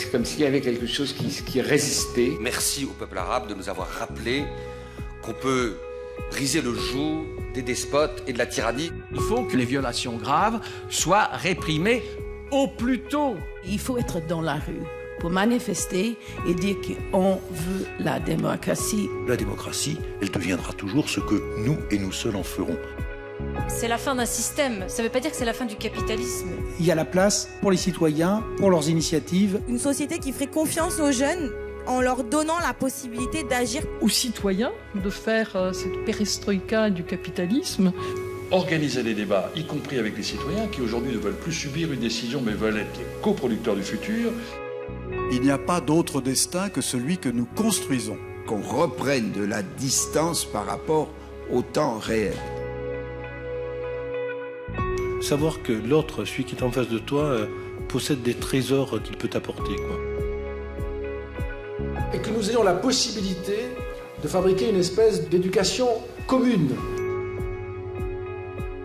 C'est comme s'il y avait quelque chose qui résistait. Merci au peuple arabe de nous avoir rappelé qu'on peut briser le joug des despotes et de la tyrannie. Il faut que les violations graves soient réprimées au plus tôt. Il faut être dans la rue pour manifester et dire qu'on veut la démocratie. La démocratie, elle deviendra toujours ce que nous et nous seuls en ferons. C'est la fin d'un système, ça ne veut pas dire que c'est la fin du capitalisme. Il y a la place pour les citoyens, pour leurs initiatives. Une société qui ferait confiance aux jeunes en leur donnant la possibilité d'agir. Aux citoyens de faire cette perestroïka du capitalisme. Organiser des débats, y compris avec les citoyens qui aujourd'hui ne veulent plus subir une décision mais veulent être les coproducteurs du futur. Il n'y a pas d'autre destin que celui que nous construisons. Qu'on reprenne de la distance par rapport au temps réel. Savoir que l'autre, celui qui est en face de toi, possède des trésors qu'il peut t'apporter, quoi. Et que nous ayons la possibilité de fabriquer une espèce d'éducation commune.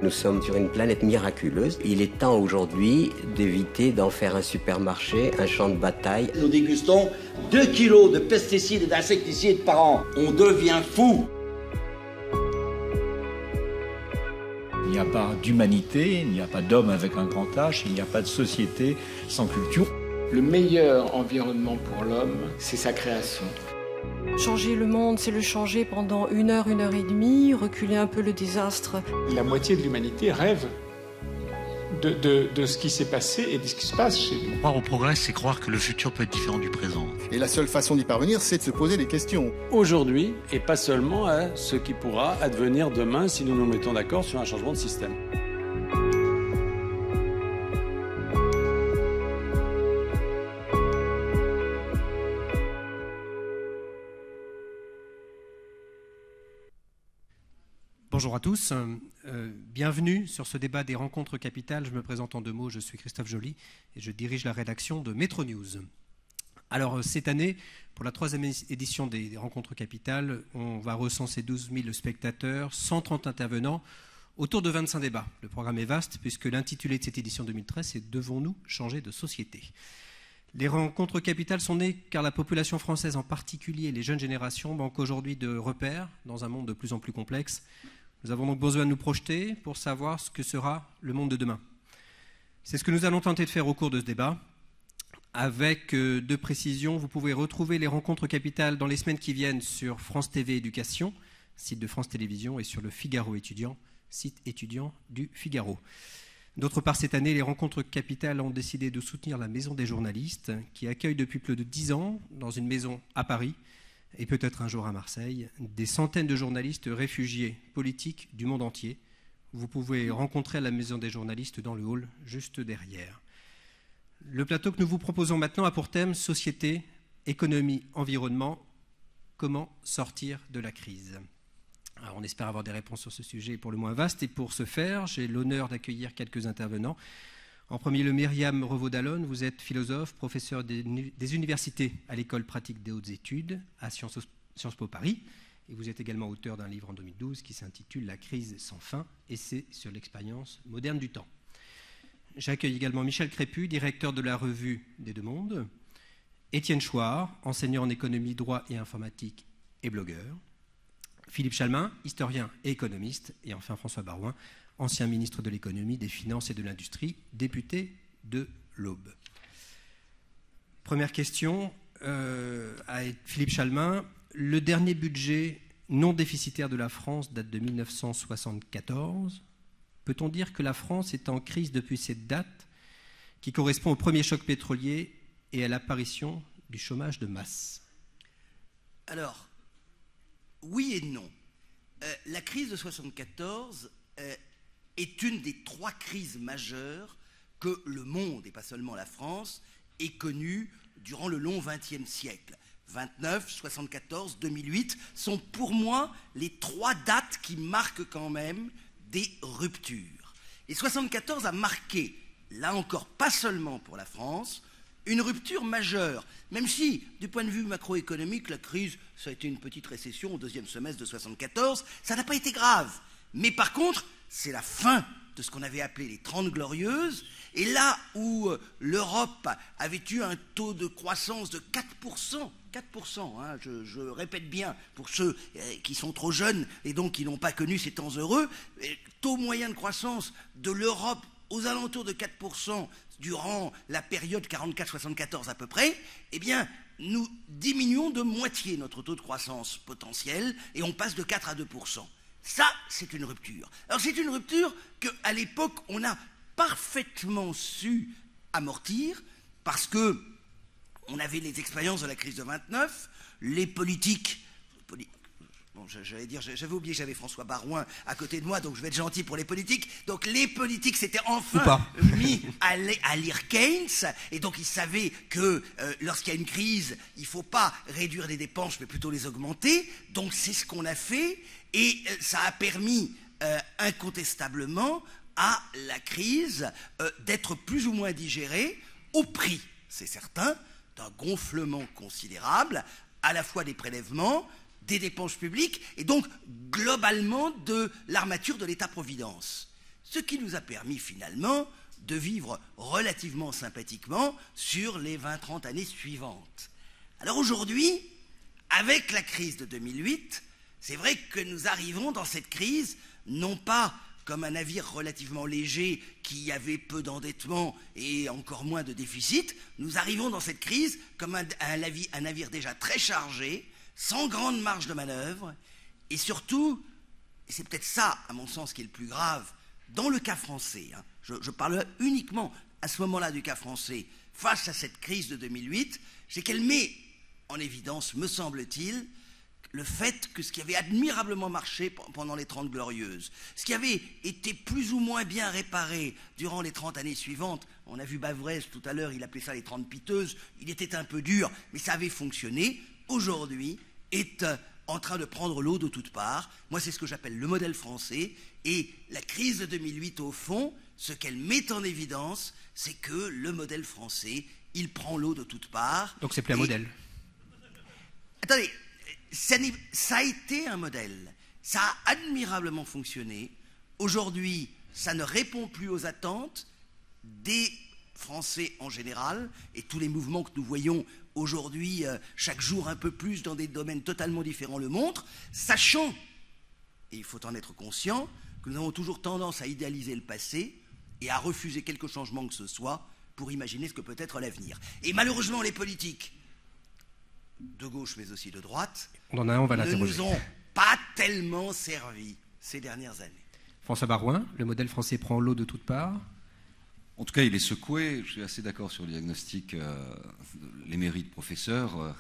Nous sommes sur une planète miraculeuse. Il est temps aujourd'hui d'éviter d'en faire un supermarché, un champ de bataille. Nous dégustons 2 kilos de pesticides et d'insecticides par an. On devient fou. Il n'y a pas d'humanité, il n'y a pas d'homme avec un grand H, il n'y a pas de société sans culture. Le meilleur environnement pour l'homme, c'est sa création. Changer le monde, c'est le changer pendant 1 heure, 1 heure et demie, reculer un peu le désastre. La moitié de l'humanité rêve de ce qui s'est passé et de ce qui se passe chez nous. Croire au progrès, c'est croire que le futur peut être différent du présent. Et la seule façon d'y parvenir, c'est de se poser des questions. Aujourd'hui, et pas seulement à ce qui pourra advenir demain si nous nous mettons d'accord sur un changement de système. Bonjour à tous, bienvenue sur ce débat des rencontres capitales. Je me présente en 2 mots, je suis Christophe Joly et je dirige la rédaction de Métro News. Alors cette année, pour la 3e édition des rencontres capitales, on va recenser 12 000 spectateurs, 130 intervenants, autour de 25 débats. Le programme est vaste puisque l'intitulé de cette édition 2013 c'est « Devons-nous changer de société ?» Les rencontres capitales sont nées car la population française, en particulier les jeunes générations, manquent aujourd'hui de repères dans un monde de plus en plus complexe. Nous avons donc besoin de nous projeter pour savoir ce que sera le monde de demain. C'est ce que nous allons tenter de faire au cours de ce débat. Avec 2 précisions, vous pouvez retrouver les rencontres capitales dans les semaines qui viennent sur France TV Éducation, site de France Télévisions, et sur le Figaro étudiant, site étudiant du Figaro. D'autre part, cette année, les rencontres capitales ont décidé de soutenir la Maison des journalistes, qui accueille depuis plus de 10 ans, dans une maison à Paris, et peut-être un jour à Marseille, des centaines de journalistes réfugiés politiques du monde entier. Vous pouvez rencontrer la Maison des journalistes dans le hall, juste derrière. Le plateau que nous vous proposons maintenant a pour thème « Société, économie, environnement, comment sortir de la crise ?» Alors, on espère avoir des réponses sur ce sujet pour le moins vaste, et pour ce faire, j'ai l'honneur d'accueillir quelques intervenants. En premier lieu, Myriam Revaud-Dallon, vous êtes philosophe, professeur des universités à l'École pratique des hautes études à Sciences Po Paris, et vous êtes également auteur d'un livre en 2012 qui s'intitule « La crise sans fin, essai sur l'expérience moderne du temps ». J'accueille également Michel Crépu, directeur de la revue des Deux Mondes, Étienne Chouard, enseignant en économie, droit et informatique et blogueur, Philippe Chalmin, historien et économiste, et enfin François Baroin, ancien ministre de l'économie, des finances et de l'industrie, député de l'Aube. Première question à Philippe Chalmin. Le dernier budget non déficitaire de la France date de 1974. Peut-on dire que la France est en crise depuis cette date, qui correspond au premier choc pétrolier et à l'apparition du chômage de masse? Alors, oui et non. La crise de 1974 est une des 3 crises majeures que le monde, et pas seulement la France, ait connues durant le long XXe siècle. 29, 74, 2008 sont pour moi les 3 dates qui marquent quand même des ruptures. Et 74 a marqué, là encore pas seulement pour la France, une rupture majeure, même si, du point de vue macroéconomique, la crise, ça a été une petite récession au 2e semestre de 1974, ça n'a pas été grave. Mais par contre, c'est la fin de ce qu'on avait appelé les 30 glorieuses, et là où l'Europe avait eu un taux de croissance de 4%, 4%, hein, je répète bien pour ceux qui sont trop jeunes et donc qui n'ont pas connu ces temps heureux, taux moyen de croissance de l'Europe aux alentours de 4% durant la période 44-74 à peu près, eh bien, nous diminuons de moitié notre taux de croissance potentiel et on passe de 4 à 2%. Ça, c'est une rupture. Alors, c'est une rupture qu'à l'époque, on a parfaitement su amortir parce que on avait les expériences de la crise de 29, les politiques... Bon, j'allais dire, j'avais oublié que j'avais François Barouin à côté de moi, donc je vais être gentil pour les politiques. Donc les politiques s'étaient enfin mis à lire Keynes, et donc ils savaient que lorsqu'il y a une crise, il ne faut pas réduire les dépenses, mais plutôt les augmenter. Donc c'est ce qu'on a fait, et ça a permis incontestablement à la crise d'être plus ou moins digérée au prix, c'est certain, d'un gonflement considérable, à la fois des prélèvements, des dépenses publiques et donc globalement de l'armature de l'État-providence. Ce qui nous a permis finalement de vivre relativement sympathiquement sur les 20-30 années suivantes. Alors aujourd'hui, avec la crise de 2008, c'est vrai que nous arrivons dans cette crise non pas comme un navire relativement léger qui avait peu d'endettement et encore moins de déficit, nous arrivons dans cette crise comme un navire déjà très chargé, sans grande marge de manœuvre, et surtout, et c'est peut-être ça, à mon sens, qui est le plus grave, dans le cas français, hein, je parle uniquement à ce moment-là du cas français, face à cette crise de 2008, c'est qu'elle met en évidence, me semble-t-il, le fait que ce qui avait admirablement marché pendant les 30 glorieuses, ce qui avait été plus ou moins bien réparé durant les 30 années suivantes, on a vu Bavrez tout à l'heure, il appelait ça les 30 piteuses, il était un peu dur, mais ça avait fonctionné, aujourd'hui est en train de prendre l'eau de toutes parts. Moi, c'est ce que j'appelle le modèle français, et la crise de 2008, au fond, ce qu'elle met en évidence, c'est que le modèle français, il prend l'eau de toutes parts. Donc c'est plus un modèle. Attendez, ça a été un modèle. Ça a admirablement fonctionné. Aujourd'hui, ça ne répond plus aux attentes des Français en général, et tous les mouvements que nous voyons aujourd'hui, chaque jour un peu plus dans des domaines totalement différents le montrent, sachant, et il faut en être conscient, que nous avons toujours tendance à idéaliser le passé et à refuser quelque changement que ce soit pour imaginer ce que peut être l'avenir. Et malheureusement, les politiques, de gauche mais aussi de droite, on va ne nous ont pas tellement servi ces dernières années. François Barouin, le modèle français prend l'eau de toutes parts. En tout cas, il est secoué. Je suis assez d'accord sur le diagnostic. Les mérites de professeur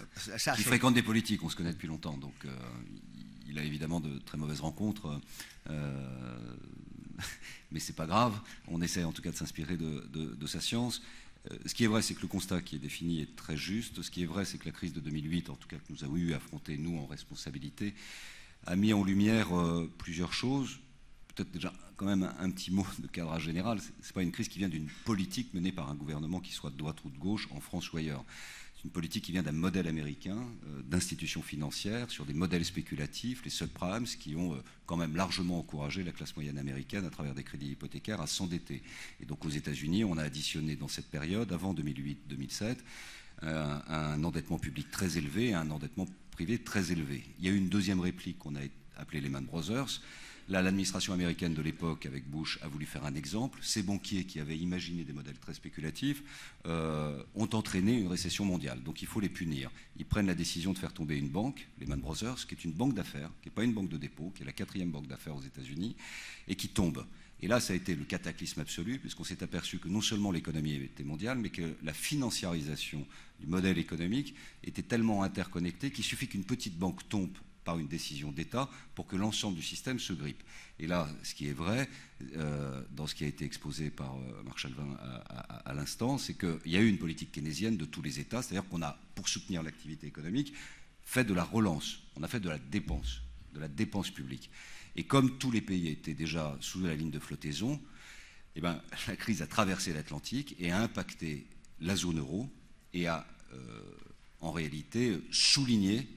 qui fréquentent des politiques, on se connaît depuis longtemps. Donc, il a évidemment de très mauvaises rencontres. Mais c'est pas grave. On essaie en tout cas de s'inspirer de sa science. Ce qui est vrai, c'est que le constat qui est défini est très juste. Ce qui est vrai, c'est que la crise de 2008, en tout cas que nous avons eu à affronter, nous, en responsabilité, a mis en lumière plusieurs choses. Peut-être déjà quand même un petit mot de cadrage général. C'est pas une crise qui vient d'une politique menée par un gouvernement qui soit de droite ou de gauche, en France ou ailleurs. C'est une politique qui vient d'un modèle américain, d'institutions financières, sur des modèles spéculatifs, les subprimes, qui ont quand même largement encouragé la classe moyenne américaine, à travers des crédits hypothécaires, à s'endetter. Et donc aux États-Unis, on a additionné dans cette période, avant 2008-2007, un endettement public très élevé et un endettement privé très élevé. Il y a eu une deuxième réplique qu'on a appelée Lehman Brothers. Là, l'administration américaine de l'époque, avec Bush, a voulu faire un exemple. Ces banquiers qui avaient imaginé des modèles très spéculatifs ont entraîné une récession mondiale. Donc il faut les punir. Ils prennent la décision de faire tomber une banque, Lehman Brothers, qui est une banque d'affaires, qui n'est pas une banque de dépôt, qui est la 4e banque d'affaires aux États-Unis, et qui tombe. Et là, ça a été le cataclysme absolu, puisqu'on s'est aperçu que non seulement l'économie était mondiale, mais que la financiarisation du modèle économique était tellement interconnectée qu'il suffit qu'une petite banque tombe par une décision d'État pour que l'ensemble du système se grippe. Et là, ce qui est vrai, dans ce qui a été exposé par Marshall Vin à l'instant, c'est qu'il y a eu une politique keynésienne de tous les États, c'est-à-dire qu'on a, pour soutenir l'activité économique, fait de la relance, on a fait de la dépense publique. Et comme tous les pays étaient déjà sous la ligne de flottaison, eh ben, la crise a traversé l'Atlantique et a impacté la zone euro et a en réalité souligné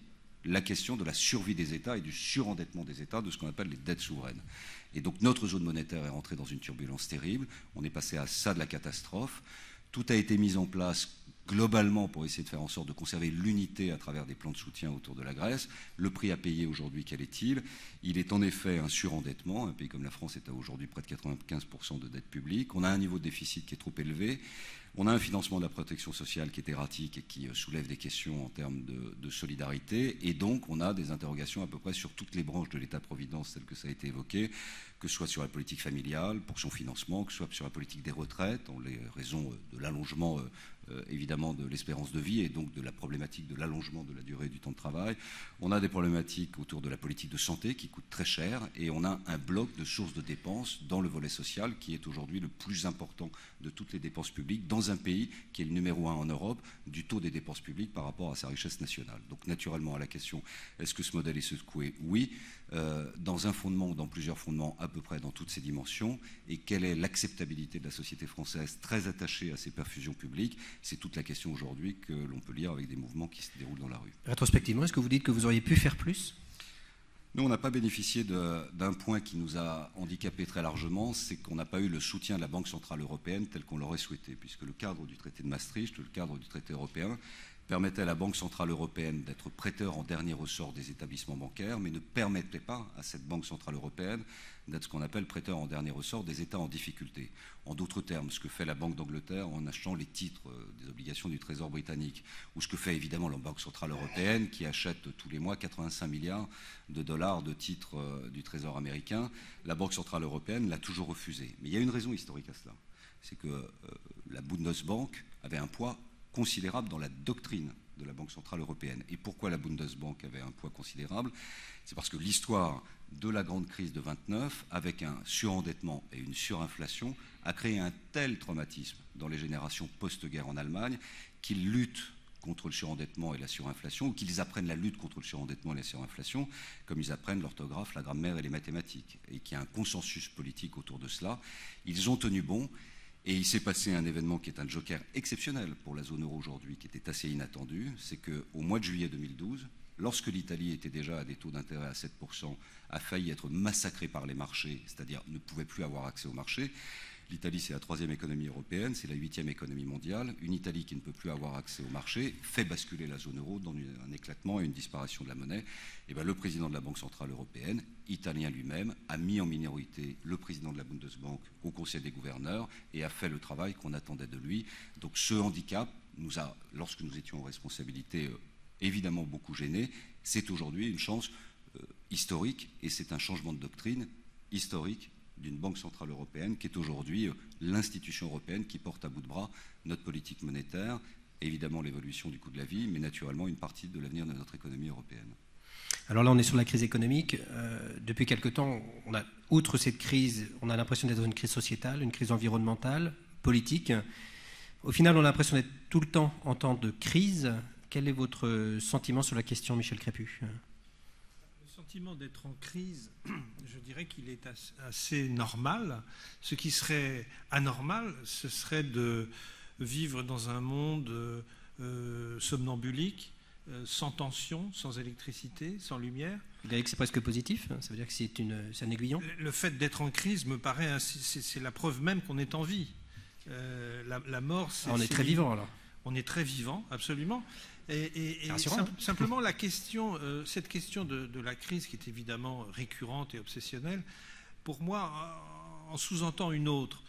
la question de la survie des États et du surendettement des États, de ce qu'on appelle les dettes souveraines. Et donc notre zone monétaire est rentrée dans une turbulence terrible. On est passé à ça de la catastrophe. Tout a été mis en place globalement pour essayer de faire en sorte de conserver l'unité à travers des plans de soutien autour de la Grèce. Le prix à payer aujourd'hui, quel est-il? Il est en effet un surendettement. Un pays comme la France est à aujourd'hui près de 95% de dette publique. On a un niveau de déficit qui est trop élevé. On a un financement de la protection sociale qui est erratique et qui soulève des questions en termes de solidarité. Et donc, on a des interrogations à peu près sur toutes les branches de l'État-providence, telles que ça a été évoqué, que ce soit sur la politique familiale, pour son financement, que ce soit sur la politique des retraites, en les raisons de l'allongement évidemment de l'espérance de vie et donc de la problématique de l'allongement de la durée du temps de travail. On a des problématiques autour de la politique de santé qui coûte très cher et on a un bloc de sources de dépenses dans le volet social qui est aujourd'hui le plus important de toutes les dépenses publiques dans un pays qui est le numéro 1 en Europe du taux des dépenses publiques par rapport à sa richesse nationale. Donc naturellement à la question est-ce que ce modèle est secoué? Oui. Dans un fondement ou dans plusieurs fondements à peu près dans toutes ces dimensions et quelle est l'acceptabilité de la société française très attachée à ces perfusions publiques, c'est toute la question aujourd'hui que l'on peut lire avec des mouvements qui se déroulent dans la rue. Rétrospectivement, est-ce que vous dites que vous auriez pu faire plus? Nous, on n'a pas bénéficié d'un point qui nous a handicapés très largement, c'est qu'on n'a pas eu le soutien de la Banque Centrale Européenne tel qu'on l'aurait souhaité, puisque le cadre du traité de Maastricht, le cadre du traité européen, permettait à la Banque Centrale Européenne d'être prêteur en dernier ressort des établissements bancaires, mais ne permettait pas à cette Banque Centrale Européenne d'être ce qu'on appelle prêteur en dernier ressort des États en difficulté. En d'autres termes, ce que fait la Banque d'Angleterre en achetant les titres des obligations du Trésor britannique, ou ce que fait évidemment la Banque Centrale Européenne qui achète tous les mois 85 milliards de dollars de titres du Trésor américain, la Banque Centrale Européenne l'a toujours refusé. Mais il y a une raison historique à cela, c'est que la Bundesbank avait un poids considérable dans la doctrine de la Banque Centrale Européenne. Et pourquoi la Bundesbank avait un poids considérable? C'est parce que l'histoire de la grande crise de 29, avec un surendettement et une surinflation, a créé un tel traumatisme dans les générations post-guerre en Allemagne qu'ils luttent contre le surendettement et la surinflation, ou qu'ils apprennent la lutte contre le surendettement et la surinflation, comme ils apprennent l'orthographe, la grammaire et les mathématiques, et qu'il y a un consensus politique autour de cela. Ils ont tenu bon. Et il s'est passé un événement qui est un joker exceptionnel pour la zone euro aujourd'hui, qui était assez inattendu, c'est qu'au mois de juillet 2012, lorsque l'Italie était déjà à des taux d'intérêt à 7%, a failli être massacrée par les marchés, c'est-à-dire ne pouvait plus avoir accès au marché. L'Italie, c'est la 3e économie européenne, c'est la 8e économie mondiale. Une Italie qui ne peut plus avoir accès au marché fait basculer la zone euro dans un éclatement et une disparition de la monnaie. Et bien, le président de la Banque Centrale Européenne, italien lui-même, a mis en minorité le président de la Bundesbank au Conseil des gouverneurs et a fait le travail qu'on attendait de lui. Donc ce handicap nous a, lorsque nous étions en responsabilité, évidemment beaucoup gênés. C'est aujourd'hui une chance historique et c'est un changement de doctrine historique d'une Banque Centrale Européenne qui est aujourd'hui l'institution européenne qui porte à bout de bras notre politique monétaire, évidemment l'évolution du coût de la vie, mais naturellement une partie de l'avenir de notre économie européenne. Alors là, on est sur la crise économique. Depuis quelque temps, outre cette crise, on a l'impression d'être dans une crise sociétale, une crise environnementale, politique. Au final, on a l'impression d'être tout le temps en temps de crise. Quel est votre sentiment sur la question, Michel Crépu ? Le sentiment d'être en crise, je dirais qu'il est assez normal. Ce qui serait anormal, ce serait de vivre dans un monde somnambulique, sans tension, sans électricité, sans lumière. Vous dirais que c'est presque positif? Ça veut dire que c'est un aiguillon? Le fait d'être en crise me paraît, c'est la preuve même qu'on est en vie. La mort, c'est... On est très vivant alors. On est très vivant, absolument. Et simplement la question, cette question de la crise qui est évidemment récurrente et obsessionnelle, pour moi, en sous-entend une autre.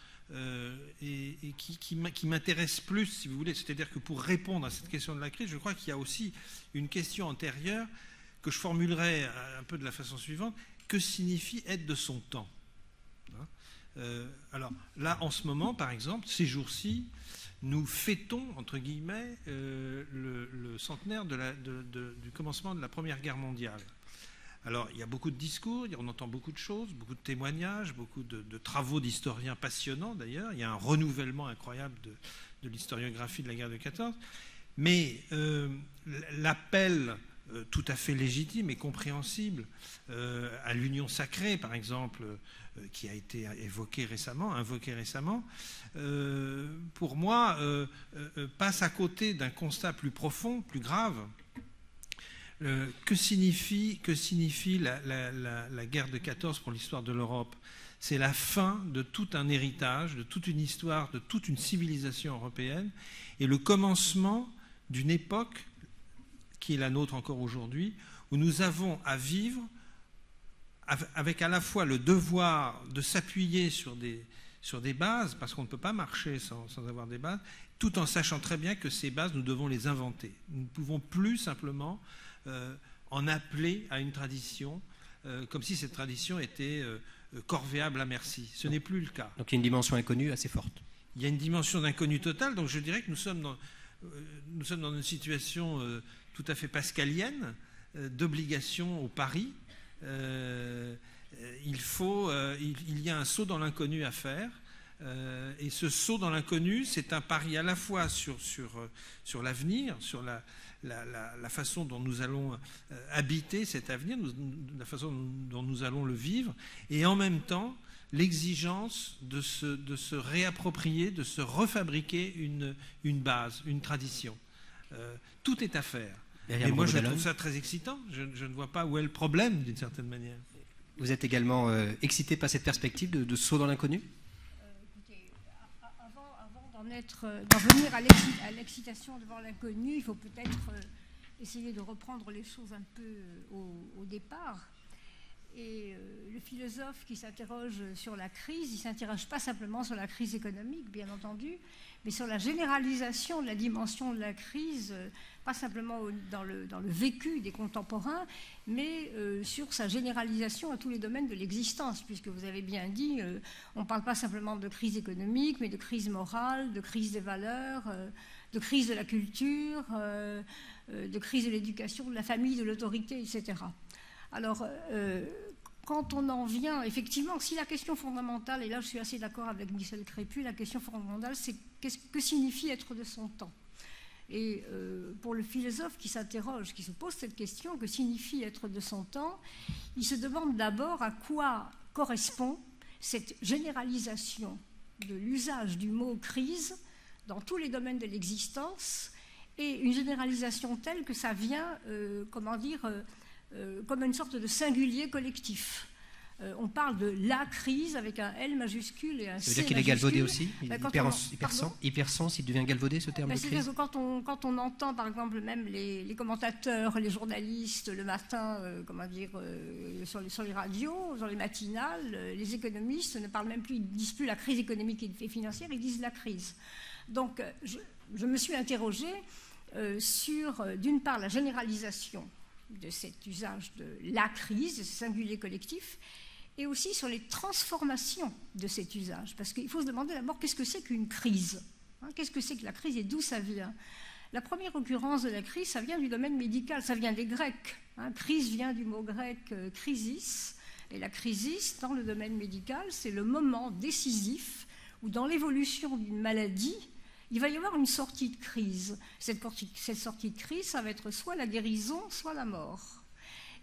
Et qui m'intéresse plus, si vous voulez. C'est-à-dire que pour répondre à cette question de la crise, je crois qu'il y a aussi une question antérieure que je formulerai un peu de la façon suivante. Que signifie être de son temps? Alors là, en ce moment, par exemple, ces jours-ci, nous fêtons, entre guillemets, le centenaire du commencement de la Première Guerre mondiale. Alors, il y a beaucoup de discours, on entend beaucoup de choses, beaucoup de témoignages, beaucoup de travaux d'historiens passionnants d'ailleurs. Il y a un renouvellement incroyable de l'historiographie de la guerre de 14. Mais l'appel tout à fait légitime et compréhensible à l'union sacrée, par exemple, qui a été invoqué récemment, pour moi, passe à côté d'un constat plus profond, plus grave. Que signifie la guerre de 14 pour l'histoire de l'Europe? C'est la fin de tout un héritage, de toute une histoire, de toute une civilisation européenne, et le commencement d'une époque qui est la nôtre encore aujourd'hui, où nous avons à vivre avec à la fois le devoir de s'appuyer sur des bases, parce qu'on ne peut pas marcher sans avoir des bases, tout en sachant très bien que ces bases, nous devons les inventer. Nous ne pouvons plus simplement en appeler à une tradition, comme si cette tradition était corvéable à merci. Ce n'est plus le cas. Donc il y a une dimension inconnue assez forte. Il y a une dimension d'inconnu total, donc je dirais que nous sommes dans une situation tout à fait pascalienne, d'obligation au pari. Il y a un saut dans l'inconnu à faire, et ce saut dans l'inconnu, c'est un pari à la fois sur l'avenir, sur la façon dont nous allons habiter cet avenir, la façon dont nous allons le vivre, et en même temps l'exigence de se réapproprier, de se refabriquer une base, une tradition. Tout est à faire. Et moi, je trouve ça très excitant. Je ne vois pas où est le problème, d'une certaine manière. Vous êtes également excité par cette perspective de saut dans l'inconnu? Écoutez, avant d'en venir à l'excitation devant l'inconnu, il faut peut-être essayer de reprendre les choses un peu au départ. Et le philosophe qui s'interroge sur la crise, il ne s'interroge pas simplement sur la crise économique, bien entendu, mais sur la généralisation de la dimension de la crise, pas simplement dans le vécu des contemporains, mais sur sa généralisation à tous les domaines de l'existence, puisque vous avez bien dit, on ne parle pas simplement de crise économique, mais de crise morale, de crise des valeurs, de crise de la culture, de crise de l'éducation, de la famille, de l'autorité, etc. Alors, quand on en vient, effectivement, si la question fondamentale, et là je suis assez d'accord avec Michel Crépu, la question fondamentale, c'est que signifie être de son temps? Et pour le philosophe qui s'interroge, qui se pose cette question, que signifie être de son temps, il se demande d'abord à quoi correspond cette généralisation de l'usage du mot crise dans tous les domaines de l'existence, et une généralisation telle que ça vient, comme une sorte de singulier collectif. On parle de la crise avec un L majuscule et un C majuscule. Ça veut dire qu'il est galvaudé aussi? Hypersens, il devient galvaudé, ce terme de crise? Quand on entend, par exemple, même les commentateurs, les journalistes, le matin, sur les radios, sur les matinales, les économistes ne parlent même plus, ils ne disent plus la crise économique et financière, ils disent la crise. Donc, je me suis interrogée sur, d'une part, la généralisation de cet usage de la crise, de ce singulier collectif, et aussi sur les transformations de cet usage. Parce qu'il faut se demander d'abord qu'est-ce que c'est qu'une crise, qu'est-ce que c'est que la crise et d'où ça vient. La première occurrence de la crise, ça vient du domaine médical, ça vient des Grecs. Crise vient du mot grec crisis, et la crisis, dans le domaine médical, c'est le moment décisif où, dans l'évolution d'une maladie, il va y avoir une sortie de crise. Cette sortie de crise, ça va être soit la guérison, soit la mort.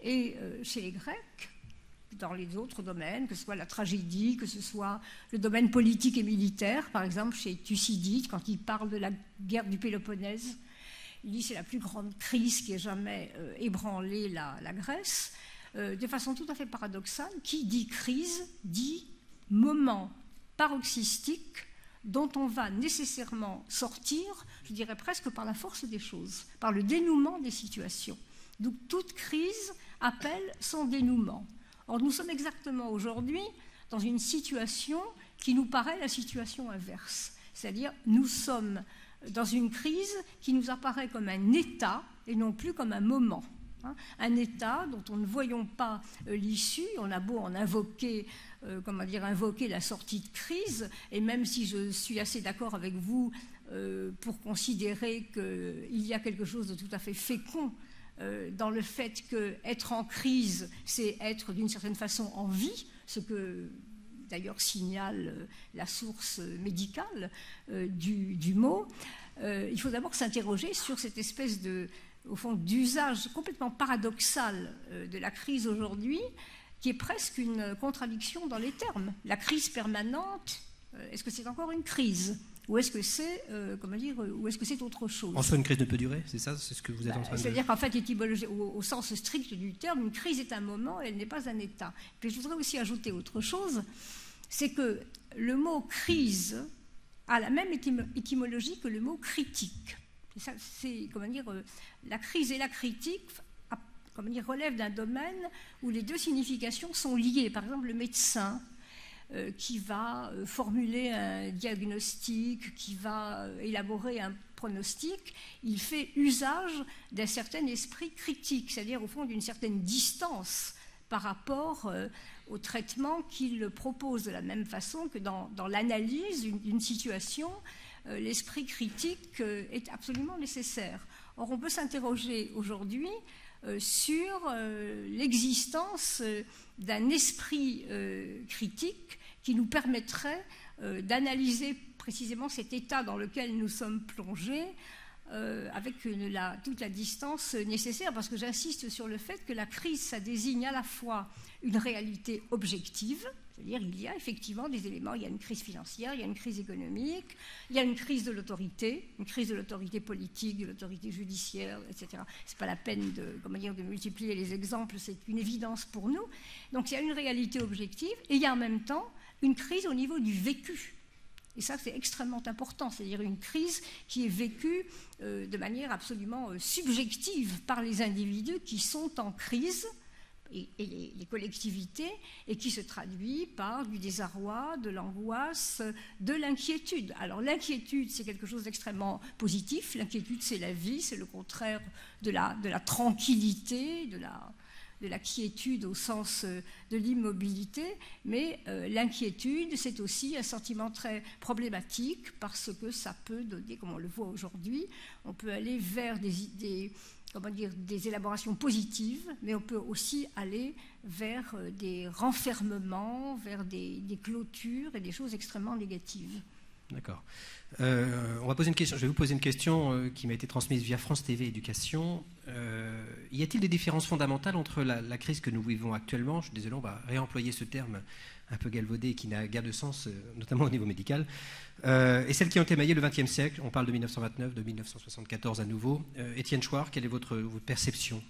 Et chez les Grecs, dans les autres domaines, que ce soit la tragédie, que ce soit le domaine politique et militaire, par exemple chez Thucydide, quand il parle de la guerre du Péloponnèse, il dit que c'est la plus grande crise qui ait jamais ébranlé la Grèce, de façon tout à fait paradoxale. Qui dit crise dit moment paroxystique dont on va nécessairement sortir, je dirais presque par la force des choses, par le dénouement des situations. Donc toute crise appelle son dénouement. Or, nous sommes exactement aujourd'hui dans une situation qui nous paraît la situation inverse. C'est-à-dire, nous sommes dans une crise qui nous apparaît comme un état et non plus comme un moment. Un état dont on ne voyons pas l'issue, on a beau en invoquer la sortie de crise, et même si je suis assez d'accord avec vous pour considérer qu'il y a quelque chose de tout à fait fécond dans le fait qu'être en crise, c'est être d'une certaine façon en vie, ce que d'ailleurs signale la source médicale du mot, il faut d'abord s'interroger sur cette espèce au fond, d'usage complètement paradoxal de la crise aujourd'hui, qui est presque une contradiction dans les termes. La crise permanente, est-ce que c'est encore une crise? ou est-ce que c'est autre chose? En soi, une crise ne peut durer, c'est ça? C'est ce que vous êtes en train de dire? C'est-à-dire qu'en fait, au sens strict du terme, une crise est un moment, elle n'est pas un état. Puis je voudrais aussi ajouter autre chose, c'est que le mot crise a la même étymologie que le mot critique. La crise et la critique relèvent d'un domaine où les deux significations sont liées. Par exemple, le médecin qui va formuler un diagnostic, qui va élaborer un pronostic, il fait usage d'un certain esprit critique, c'est-à-dire au fond d'une certaine distance par rapport au traitement qu'il propose, de la même façon que dans l'analyse d'une situation, l'esprit critique est absolument nécessaire. Or, on peut s'interroger aujourd'hui sur l'existence d'un esprit critique qui nous permettrait d'analyser précisément cet état dans lequel nous sommes plongés avec toute la distance nécessaire, parce que j'insiste sur le fait que la crise, ça désigne à la fois une réalité objective, c'est-à-dire il y a effectivement des éléments, il y a une crise financière, il y a une crise économique, il y a une crise de l'autorité politique, de l'autorité judiciaire, etc. Ce n'est pas la peine de multiplier les exemples, c'est une évidence pour nous. Donc il y a une réalité objective et il y a en même temps une crise au niveau du vécu. Et ça, c'est extrêmement important, c'est-à-dire une crise qui est vécue de manière absolument subjective par les individus qui sont en crise, et les collectivités, et qui se traduit par du désarroi, de l'angoisse, de l'inquiétude. Alors l'inquiétude, c'est quelque chose d'extrêmement positif. L'inquiétude, c'est la vie, c'est le contraire de la tranquillité, de la quiétude au sens de l'immobilité, mais l'inquiétude, c'est aussi un sentiment très problématique parce que ça peut donner, comme on le voit aujourd'hui, on peut aller vers des élaborations positives, mais on peut aussi aller vers des renfermements, vers des clôtures et des choses extrêmement négatives. D'accord. On va poser une question. Je vais vous poser une question qui m'a été transmise via France TV Éducation. Y a-t-il des différences fondamentales entre la crise que nous vivons actuellement, je suis désolé, on va réemployer ce terme un peu galvaudé et qui n'a guère de sens, notamment au niveau médical, et celles qui ont émaillé le XXe siècle? On parle de 1929, de 1974 à nouveau. Étienne Chouard, quelle est votre perception?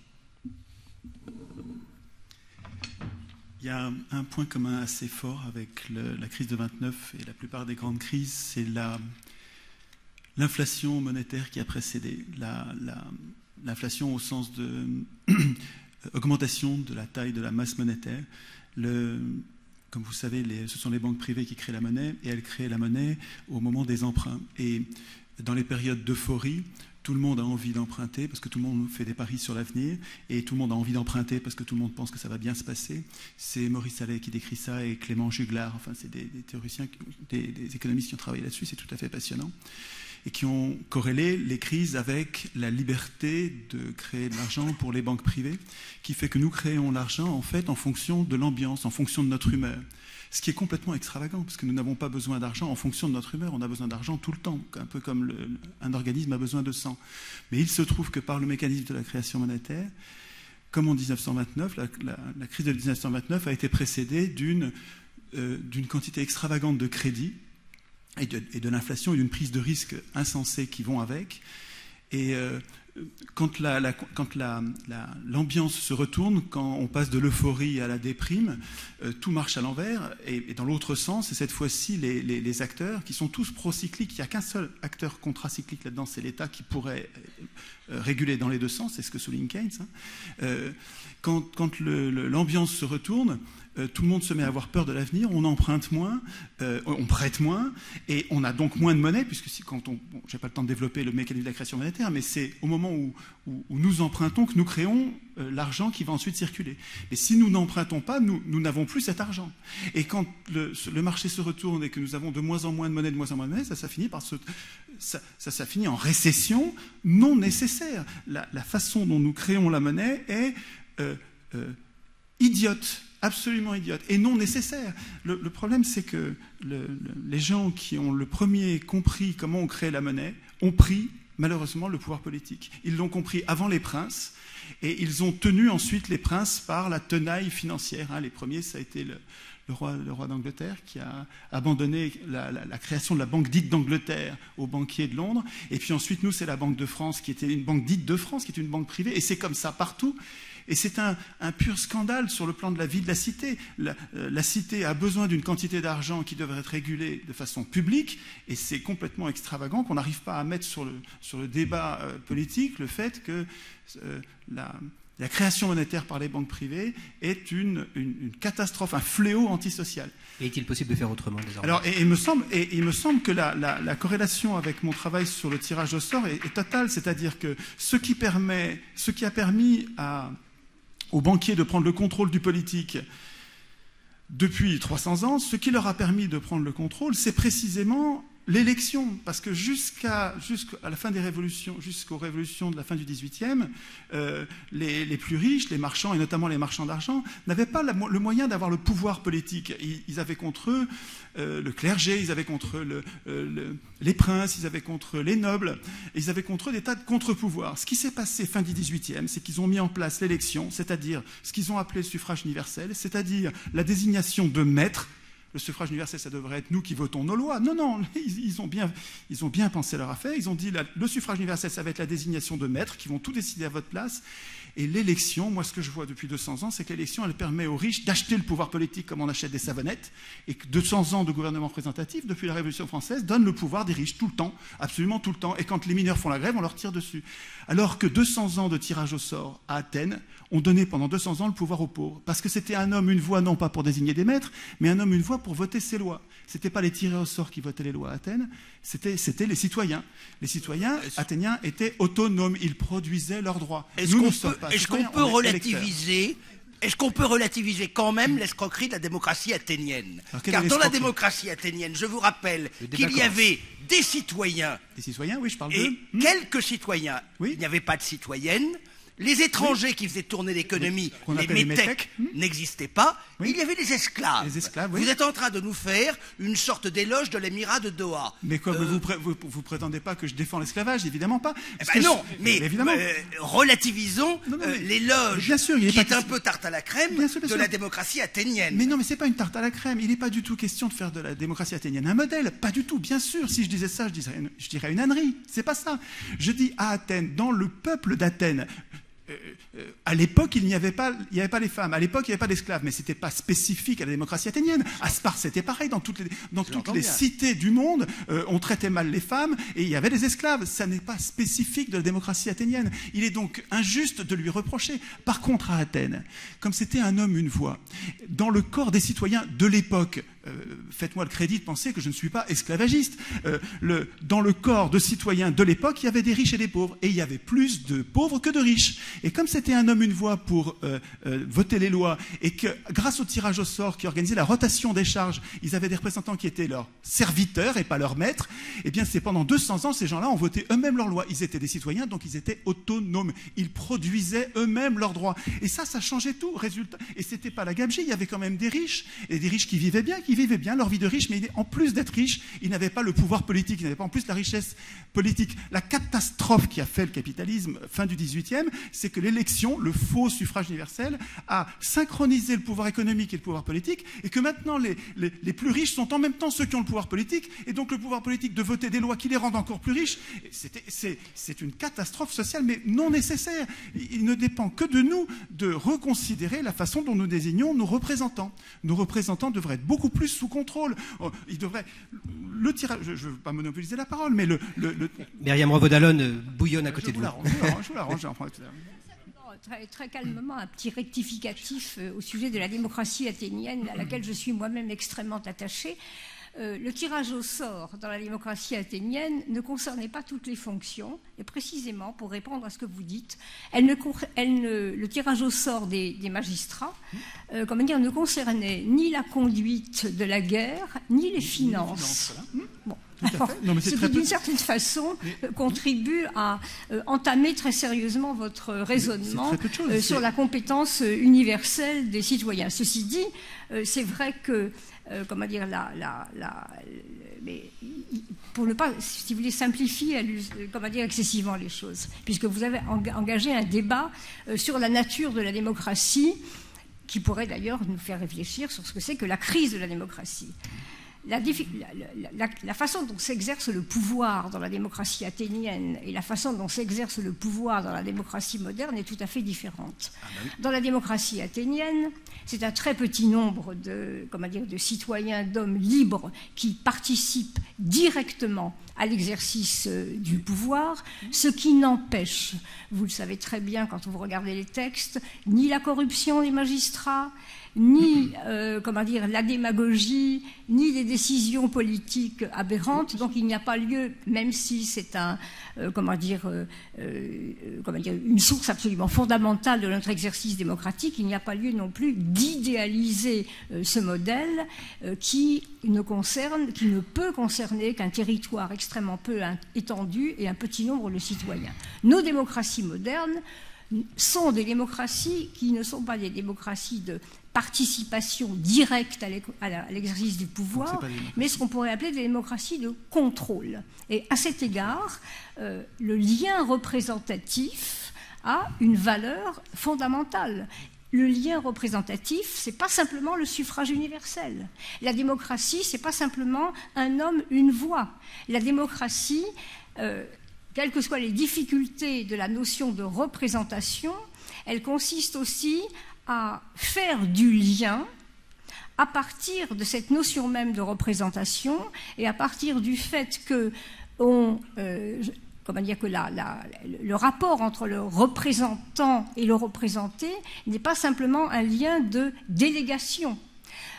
Il y a un point commun assez fort avec la crise de 29 et la plupart des grandes crises, c'est l'inflation monétaire qui a précédé. L'inflation au sens de augmentation de la taille de la masse monétaire. Comme vous savez, ce sont les banques privées qui créent la monnaie, et elles créent la monnaie au moment des emprunts. Et dans les périodes d'euphorie, tout le monde a envie d'emprunter parce que tout le monde fait des paris sur l'avenir, et tout le monde a envie d'emprunter parce que tout le monde pense que ça va bien se passer. C'est Maurice Allais qui décrit ça, et Clément Juglar, enfin c'est des théoriciens, des économistes qui ont travaillé là-dessus, c'est tout à fait passionnant, et qui ont corrélé les crises avec la liberté de créer de l'argent pour les banques privées, qui fait que nous créons l'argent en fait en fonction de l'ambiance, en fonction de notre humeur. Ce qui est complètement extravagant, parce que nous n'avons pas besoin d'argent en fonction de notre humeur, on a besoin d'argent tout le temps, un peu comme un organisme a besoin de sang. Mais il se trouve que par le mécanisme de la création monétaire, comme en 1929, la crise de 1929 a été précédée d'une quantité extravagante de crédit et de l'inflation et d'une prise de risque insensée qui vont avec. Et quand l'ambiance se retourne, quand on passe de l'euphorie à la déprime, tout marche à l'envers, et dans l'autre sens, et cette fois-ci, les acteurs, qui sont tous procycliques, il n'y a qu'un seul acteur contracyclique là-dedans, c'est l'État qui pourrait réguler dans les deux sens, c'est ce que souligne Keynes. Quand l'ambiance se retourne, tout le monde se met à avoir peur de l'avenir, on emprunte moins, on prête moins, et on a donc moins de monnaie, puisque je n'ai pas le temps de développer le mécanisme de la création monétaire, mais c'est au moment où nous empruntons que nous créons l'argent qui va ensuite circuler. Mais si nous n'empruntons pas, nous n'avons plus cet argent. Et quand le marché se retourne et que nous avons de moins en moins de monnaie, ça finit ça finit en récession non nécessaire. La façon dont nous créons la monnaie est idiote. Absolument idiote et non nécessaire. Le problème, c'est que les gens qui ont le premier compris comment on crée la monnaie ont pris, malheureusement, le pouvoir politique. Ils l'ont compris avant les princes, et ils ont tenu ensuite les princes par la tenaille financière. Les premiers, ça a été le roi d'Angleterre, qui a abandonné la création de la banque dite d'Angleterre aux banquiers de Londres. Et puis ensuite, nous, c'est la Banque de France, qui était une banque dite de France, qui est une banque privée. Et c'est comme ça partout. Et c'est un pur scandale sur le plan de la vie de la cité. La cité a besoin d'une quantité d'argent qui devrait être régulée de façon publique, et c'est complètement extravagant qu'on n'arrive pas à mettre sur le débat politique le fait que la création monétaire par les banques privées est une catastrophe, un fléau antisocial. Et est-il possible de faire autrement désormais? Alors, il me semble que la corrélation avec mon travail sur le tirage au sort est totale, c'est-à-dire que ce qui a permis aux banquiers de prendre le contrôle du politique depuis 300 ans, ce qui leur a permis de prendre le contrôle, c'est précisément l'élection, parce que jusqu'à la fin des révolutions, jusqu'aux révolutions de la fin du XVIIIe, les plus riches, les marchands, et notamment les marchands d'argent, n'avaient pas le moyen d'avoir le pouvoir politique. Ils avaient contre eux le clergé, ils avaient contre les princes, ils avaient contre les nobles, et ils avaient contre eux des tas de contre-pouvoirs. Ce qui s'est passé fin du XVIIIe, c'est qu'ils ont mis en place l'élection, c'est-à-dire ce qu'ils ont appelé le suffrage universel, c'est-à-dire la désignation de maîtres. Le suffrage universel, ça devrait être nous qui votons nos lois. Non, ils ont bien pensé leur affaire. Ils ont dit le suffrage universel, ça va être la désignation de maîtres qui vont tout décider à votre place. Et l'élection, moi, ce que je vois depuis 200 ans, c'est que l'élection, elle permet aux riches d'acheter le pouvoir politique comme on achète des savonnettes. Et que 200 ans de gouvernement représentatif, depuis la Révolution française, donnent le pouvoir des riches tout le temps, absolument tout le temps. Et quand les mineurs font la grève, on leur tire dessus. Alors que 200 ans de tirage au sort à Athènes ont donné pendant 200 ans le pouvoir aux pauvres. Parce que c'était un homme, une voix, non pas pour désigner des maîtres, mais un homme, une voix pour voter ses lois. Ce n'était pas les tirés au sort qui votaient les lois à Athènes, c'était les citoyens. Les citoyens athéniens étaient autonomes, ils produisaient leurs droits. Est-ce qu'on peut relativiser quand même l'escroquerie de la démocratie athénienne? Car dans la démocratie athénienne, je vous rappelle qu'il y avait des citoyens. Des citoyens, oui, je parle d'eux. Et quelques citoyens. Oui. Il n'y avait pas de citoyennes. Les étrangers qui faisaient tourner l'économie, les métèques, n'existaient pas. Oui. Il y avait des esclaves. Oui. Vous êtes en train de nous faire une sorte d'éloge de l'émirat de Doha. Mais quoi, vous prétendez pas que je défends l'esclavage? Évidemment pas. Relativisons l'éloge qui est un peu tarte à la crème de la démocratie athénienne. Mais non, mais c'est pas une tarte à la crème. Il n'est pas du tout question de faire de la démocratie athénienne un modèle. Pas du tout. Bien sûr, si je disais ça, je dirais une ânerie. C'est pas ça. Je dis à Athènes, dans le peuple d'Athènes, à l'époque, il n'y avait pas les femmes. À l'époque, il n'y avait pas d'esclaves, mais ce n'était pas spécifique à la démocratie athénienne. À Sparte, c'était pareil. Dans toutes les cités du monde, on traitait mal les femmes et il y avait des esclaves. Ça n'est pas spécifique de la démocratie athénienne. Il est donc injuste de lui reprocher. Par contre, à Athènes, comme c'était un homme, une voix, dans le corps des citoyens de l'époque, faites-moi le crédit de penser que je ne suis pas esclavagiste. Dans le corps de citoyens de l'époque, il y avait des riches et des pauvres. Et il y avait plus de pauvres que de riches. Et comme c'était un homme, une voix pour voter les lois, et que grâce au tirage au sort qui organisait la rotation des charges, ils avaient des représentants qui étaient leurs serviteurs et pas leurs maîtres, eh bien c'est pendant 200 ans, ces gens-là ont voté eux-mêmes leurs lois. Ils étaient des citoyens, donc ils étaient autonomes. Ils produisaient eux-mêmes leurs droits. Et ça changeait tout. Résultat. Et c'était pas la gabegie, il y avait quand même des riches, et des riches qui vivaient bien leur vie de riche, mais en plus d'être riches, ils n'avaient pas le pouvoir politique, ils n'avaient pas en plus la richesse politique. La catastrophe qui a fait le capitalisme fin du XVIIIe, c'est que l'élection, le faux suffrage universel, a synchronisé le pouvoir économique et le pouvoir politique, et que maintenant les plus riches sont en même temps ceux qui ont le pouvoir politique, et donc le pouvoir politique de voter des lois qui les rendent encore plus riches. C'est une catastrophe sociale, mais non nécessaire. Il ne dépend que de nous de reconsidérer la façon dont nous désignons nos représentants. Nos représentants devraient être beaucoup plus sous contrôle. Ils devraient... Le tirage... Je ne veux pas monopoliser la parole, mais Myriam Revaud-Dallon bouillonne à côté de vous. Je vous l'arrange, j'en prends tout à l'heure. Très, très calmement, un petit rectificatif au sujet de la démocratie athénienne, à laquelle je suis moi-même extrêmement attachée. Le tirage au sort dans la démocratie athénienne ne concernait pas toutes les fonctions, et précisément, pour répondre à ce que vous dites, le tirage au sort des magistrats ne concernait ni la conduite de la guerre, ni les finances. Bon. Ce qui, d'une certaine façon, contribue à entamer très sérieusement votre raisonnement sur la compétence universelle des citoyens. Ceci dit, c'est vrai que, mais pour ne pas, si vous voulez, simplifier, excessivement les choses, puisque vous avez engagé un débat sur la nature de la démocratie, qui pourrait d'ailleurs nous faire réfléchir sur ce que c'est que la crise de la démocratie. La façon dont s'exerce le pouvoir dans la démocratie athénienne et la façon dont s'exerce le pouvoir dans la démocratie moderne est tout à fait différente. Dans la démocratie athénienne, c'est un très petit nombre de citoyens, d'hommes libres qui participent directement à l'exercice du pouvoir, ce qui n'empêche, vous le savez très bien quand vous regardez les textes, ni la corruption des magistrats, ni la démagogie, ni les décisions politiques aberrantes. Donc il n'y a pas lieu, même si c'est une source absolument fondamentale de notre exercice démocratique, il n'y a pas lieu non plus d'idéaliser ce modèle qui ne peut concerner qu'un territoire extrêmement peu étendu et un petit nombre de citoyens. Nos démocraties modernes sont des démocraties qui ne sont pas des démocraties de participation directe à l'exercice du pouvoir, mais ce qu'on pourrait appeler des démocraties de contrôle. Et à cet égard, le lien représentatif a une valeur fondamentale. Le lien représentatif, ce n'est pas simplement le suffrage universel. La démocratie, ce n'est pas simplement un homme, une voix. La démocratie, quelles que soient les difficultés de la notion de représentation, elle consiste aussi à faire du lien à partir de cette notion même de représentation et à partir du fait que le rapport entre le représentant et le représenté n'est pas simplement un lien de délégation.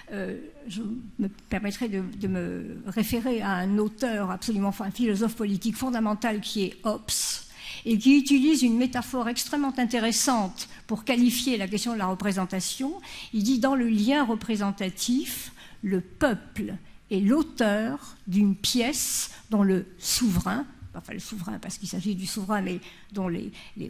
Je me permettrai de me référer à un auteur un philosophe politique fondamental qui est Hobbes, et qui utilise une métaphore extrêmement intéressante pour qualifier la question de la représentation. Il dit, dans le lien représentatif, le peuple est l'auteur d'une pièce dont le souverain, parce qu'il s'agit du souverain, mais dont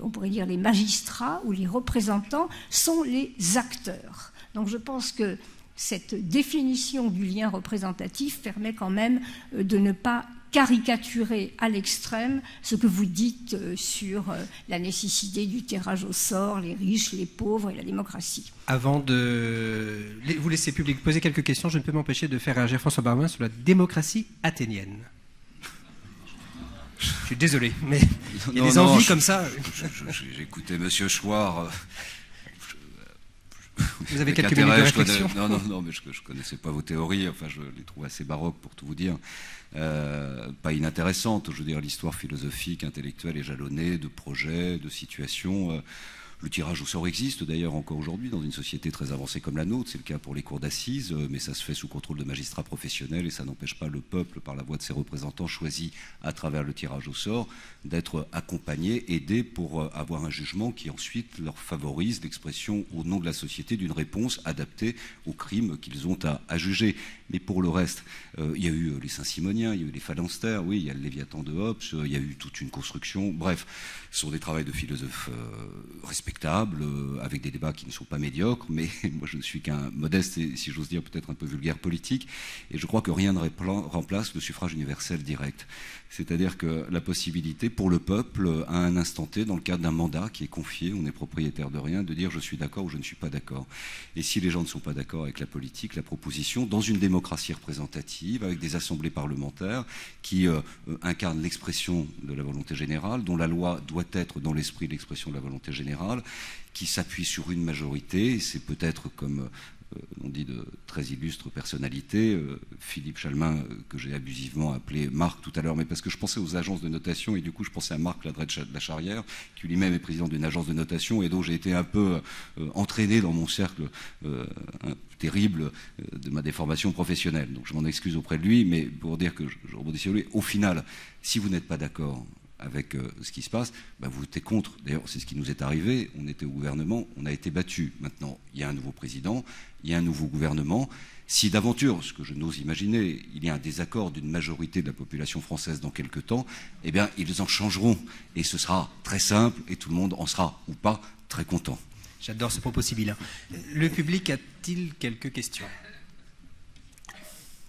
on pourrait dire les magistrats ou les représentants sont les acteurs. Donc je pense que cette définition du lien représentatif permet quand même de ne pas caricaturer à l'extrême ce que vous dites sur la nécessité du tirage au sort, les riches, les pauvres et la démocratie. Avant de vous laisser poser quelques questions, je ne peux m'empêcher de faire réagir François Baroin sur la démocratie athénienne. Je suis désolé, mais il y a des envies comme ça. J'ai écouté M. Chouard. Vous avez quelques minutes de réflexion. Non, mais je ne connaissais pas vos théories. Enfin, je les trouve assez baroques, pour tout vous dire. Pas inintéressantes. Je veux dire, l'histoire philosophique, intellectuelle est jalonnée de projets, de situations. Le tirage au sort existe d'ailleurs encore aujourd'hui dans une société très avancée comme la nôtre. C'est le cas pour les cours d'assises, mais ça se fait sous contrôle de magistrats professionnels et ça n'empêche pas le peuple, par la voix de ses représentants choisis à travers le tirage au sort, d'être accompagné, aidé pour avoir un jugement qui ensuite leur favorise l'expression au nom de la société d'une réponse adaptée aux crimes qu'ils ont à juger. Mais pour le reste, il y a eu les Saint-Simoniens, il y a eu les phalanstères, oui, il y a le Léviathan de Hobbes, il y a eu toute une construction. Bref, ce sont des travaux de philosophes respectables, avec des débats qui ne sont pas médiocres, mais moi je ne suis qu'un modeste et, si j'ose dire, peut-être un peu vulgaire politique, et je crois que rien ne remplace le suffrage universel direct. C'est-à-dire que la possibilité pour le peuple, à un instant T, dans le cadre d'un mandat qui est confié, on n'est propriétaire de rien, de dire je suis d'accord ou je ne suis pas d'accord. Et si les gens ne sont pas d'accord avec la politique, la proposition, dans une démocratie représentative, avec des assemblées parlementaires qui incarnent l'expression de la volonté générale, dont la loi doit être dans l'esprit de l'expression de la volonté générale, qui s'appuie sur une majorité, c'est peut-être comme on dit de très illustres personnalités, Philippe Chalmin, que j'ai abusivement appelé Marc tout à l'heure, mais parce que je pensais aux agences de notation, et du coup je pensais à Marc Ladret-Lacharrière, qui lui-même est président d'une agence de notation, et dont j'ai été un peu entraîné dans mon cercle terrible de ma déformation professionnelle. Donc je m'en excuse auprès de lui, mais pour dire que je rebondis sur lui, au final, si vous n'êtes pas d'accord avec ce qui se passe, vous votez contre. D'ailleurs, c'est ce qui nous est arrivé. On était au gouvernement, on a été battus. Maintenant, il y a un nouveau président, il y a un nouveau gouvernement. Si d'aventure, ce que je n'ose imaginer, il y a un désaccord d'une majorité de la population française dans quelque temps, eh bien, ils en changeront. Et ce sera très simple et tout le monde en sera, ou pas, très content. J'adore ce propos sibyllin. Le public a-t-il quelques questions?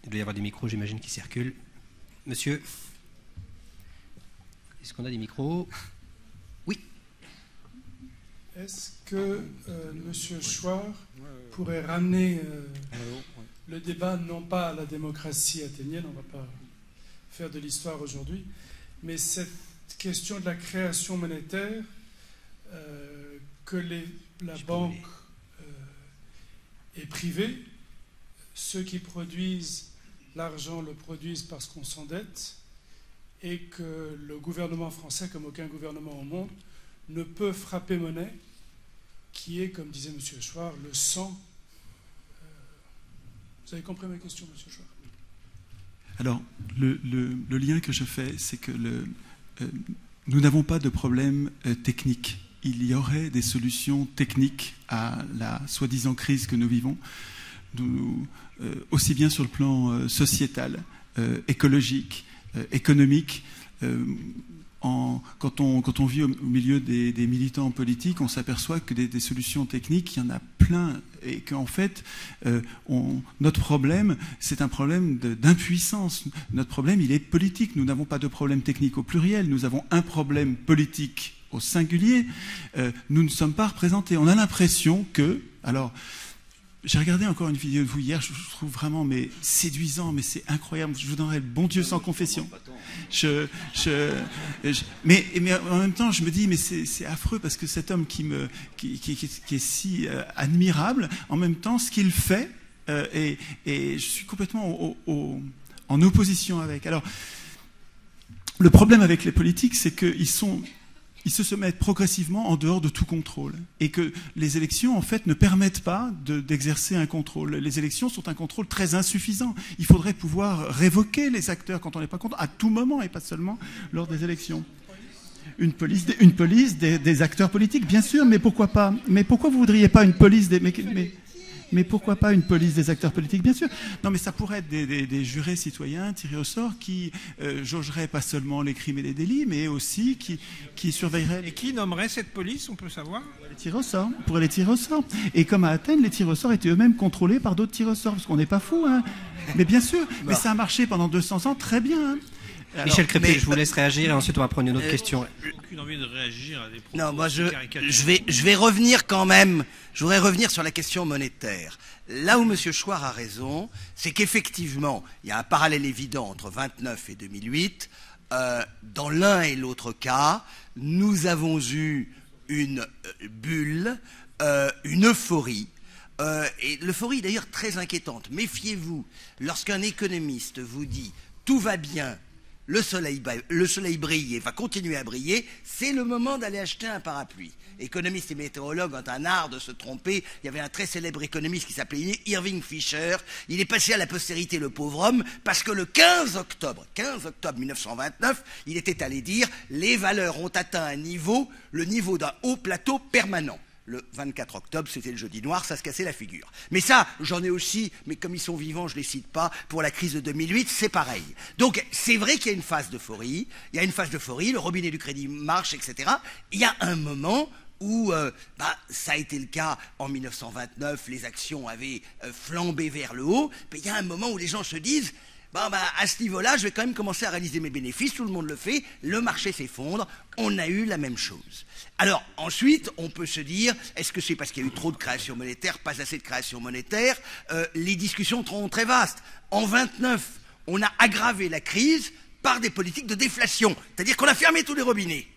Il doit y avoir des micros, j'imagine, qui circulent. Monsieur? Est-ce qu'on a des micros? Oui. Est-ce que M. Chouard pourrait ramener le débat non pas à la démocratie athénienne, on ne va pas faire de l'histoire aujourd'hui, mais cette question de la création monétaire, que la banque est privée, ceux qui produisent l'argent le produisent parce qu'on s'endette, et que le gouvernement français, comme aucun gouvernement au monde, ne peut frapper monnaie, qui est, comme disait M. Chouard, le sang. Vous avez compris ma question, M. Chouard? Alors, le lien que je fais, c'est que nous n'avons pas de problème technique. Il y aurait des solutions techniques à la soi-disant crise que nous vivons, aussi bien sur le plan sociétal, écologique, économique. Quand on vit au milieu des militants politiques, on s'aperçoit que des solutions techniques, il y en a plein, et qu'en fait, notre problème, c'est un problème d'impuissance. Notre problème, il est politique. Nous n'avons pas de problème technique au pluriel, nous avons un problème politique au singulier. Nous ne sommes pas représentés. On a l'impression que... Alors, j'ai regardé encore une vidéo de vous hier, je trouve vraiment séduisant, mais c'est incroyable. Je vous donnerai le bon Dieu sans confession. Mais en même temps, je me dis, mais c'est affreux, parce que cet homme qui est si admirable, en même temps, ce qu'il fait, et je suis complètement en opposition avec. Alors, le problème avec les politiques, c'est qu'ils se mettent progressivement en dehors de tout contrôle, et que les élections, en fait, ne permettent pas d'exercer un contrôle. Les élections sont un contrôle très insuffisant. Il faudrait pouvoir révoquer les acteurs quand on n'est pas content, à tout moment, et pas seulement lors des élections. Une police des acteurs politiques, bien sûr, mais pourquoi pas? Mais pourquoi vous voudriez pas une police des... Mais pourquoi pas une police des acteurs politiques? Bien sûr. Non, mais ça pourrait être des jurés citoyens tirés au sort qui jaugeraient pas seulement les crimes et les délits, mais aussi qui surveilleraient... Et qui nommerait cette police, on peut savoir? Les tirs au sort. On pourrait les tirer au sort. Et comme à Athènes, les tirs au sort étaient eux-mêmes contrôlés par d'autres tirs au sort, parce qu'on n'est pas fous, hein. Mais bien sûr. Mais ça a marché pendant 200 ans très bien, hein. Alors, Michel Crépé, je vous laisse réagir et ensuite on va prendre une autre question. J'ai aucune envie de réagir à des propos. Non, moi je vais revenir quand même. Je voudrais revenir sur la question monétaire. Là où M. Chouard a raison, c'est qu'effectivement, il y a un parallèle évident entre 29 et 2008. Dans l'un et l'autre cas, nous avons eu une bulle, une euphorie. Et l'euphorie d'ailleurs très inquiétante. Méfiez-vous, lorsqu'un économiste vous dit « tout va bien », le soleil brille et va continuer à briller, c'est le moment d'aller acheter un parapluie. Économistes et météorologues ont un art de se tromper. Il y avait un très célèbre économiste qui s'appelait Irving Fisher. Il est passé à la postérité, le pauvre homme, parce que le 15 octobre 1929, il était allé dire « les valeurs ont atteint un niveau, le niveau d'un haut plateau permanent ». Le 24 octobre, c'était le jeudi noir, ça se cassait la figure. Mais ça, j'en ai aussi, mais comme ils sont vivants, je ne les cite pas, pour la crise de 2008, c'est pareil. Donc, c'est vrai qu'il y a une phase d'euphorie, le robinet du crédit marche, etc. Il y a un moment où, ça a été le cas en 1929, les actions avaient flambé vers le haut, mais il y a un moment où les gens se disent... à ce niveau-là, je vais quand même commencer à réaliser mes bénéfices, tout le monde le fait, le marché s'effondre, on a eu la même chose. Alors, ensuite, on peut se dire, est-ce que c'est parce qu'il y a eu trop de création monétaire, pas assez de création monétaire? Les discussions seront très vastes. En 29, on a aggravé la crise par des politiques de déflation, c'est-à-dire qu'on a fermé tous les robinets.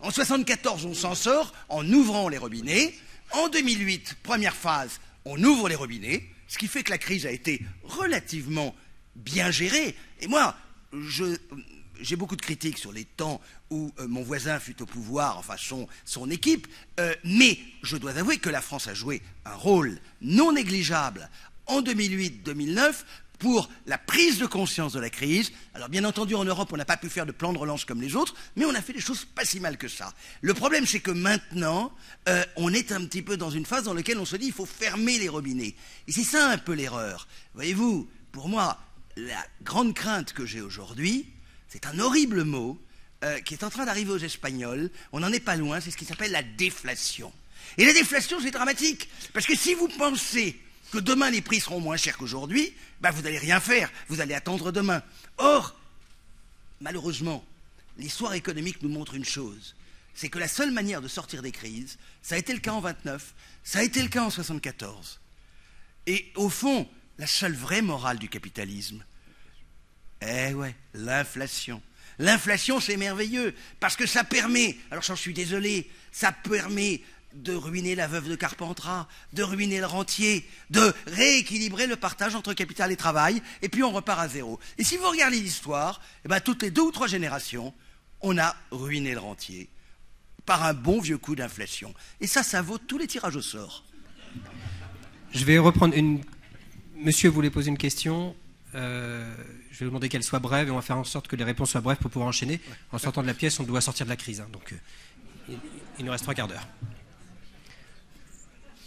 En 74, on s'en sort en ouvrant les robinets. En 2008, première phase, on ouvre les robinets, ce qui fait que la crise a été relativement bien géré. Et moi, j'ai beaucoup de critiques sur les temps où mon voisin fut au pouvoir, enfin son équipe, mais je dois avouer que la France a joué un rôle non négligeable en 2008-2009 pour la prise de conscience de la crise. Alors bien entendu, en Europe, on n'a pas pu faire de plan de relance comme les autres, mais on a fait des choses pas si mal que ça. Le problème, c'est que maintenant, on est un petit peu dans une phase dans laquelle on se dit il faut fermer les robinets. Et c'est ça un peu l'erreur. Voyez-vous, pour moi, la grande crainte que j'ai aujourd'hui, c'est un horrible mot qui est en train d'arriver aux Espagnols. On n'en est pas loin, c'est ce qui s'appelle la déflation. Et la déflation, c'est dramatique. Parce que si vous pensez que demain les prix seront moins chers qu'aujourd'hui, vous n'allez rien faire, vous allez attendre demain. Or, malheureusement, l'histoire économique nous montre une chose. c'est que la seule manière de sortir des crises, ça a été le cas en 29, ça a été le cas en 74. Et au fond, la seule vraie morale du capitalisme, l'inflation. L'inflation, c'est merveilleux, parce que ça permet, alors j'en suis désolé, ça permet de ruiner la veuve de Carpentras, de ruiner le rentier, de rééquilibrer le partage entre capital et travail, et puis on repart à zéro. Et si vous regardez l'histoire, toutes les 2 ou 3 générations, on a ruiné le rentier par un bon vieux coup d'inflation. Et ça vaut tous les tirages au sort. Je vais reprendre une... Monsieur voulait poser une question. Je vais vous demander qu'elle soit brève et on va faire en sorte que les réponses soient brèves pour pouvoir enchaîner. En sortant de la pièce, on doit sortir de la crise. Donc, il nous reste 3 quarts d'heure.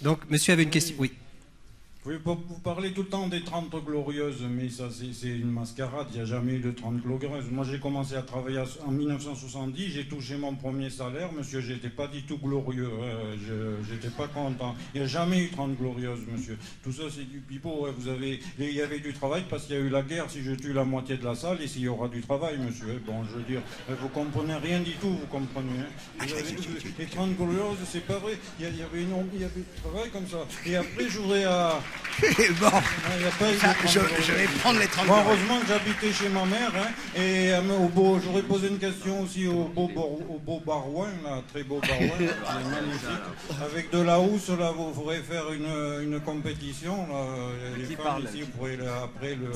Donc, monsieur avait une question. Oui. Oui, vous parlez tout le temps des 30 glorieuses, mais ça c'est une mascarade, il n'y a jamais eu de 30 glorieuses. Moi j'ai commencé à travailler en 1970, j'ai touché mon premier salaire, monsieur, j'étais pas du tout glorieux, j'étais pas content. Il n'y a jamais eu 30 glorieuses, monsieur. Tout ça c'est du pipeau, il y avait du travail parce qu'il y a eu la guerre, si je tue la moitié de la salle, ici il y aura du travail, monsieur. Bon, je veux dire, vous comprenez rien du tout, vous comprenez. Les 30 glorieuses, c'est pas vrai, il y avait du travail comme ça. Et après je voudrais à... Bon, je vais prendre les 30 glorieuses. Heureusement que j'habitais chez ma mère, et j'aurais posé une question aussi au beau Barouin, là, très beau Barouin, il est magnifique. Avec de la housse, là, vous pourrez faire une compétition, là, les femmes ici, vous pourrez après le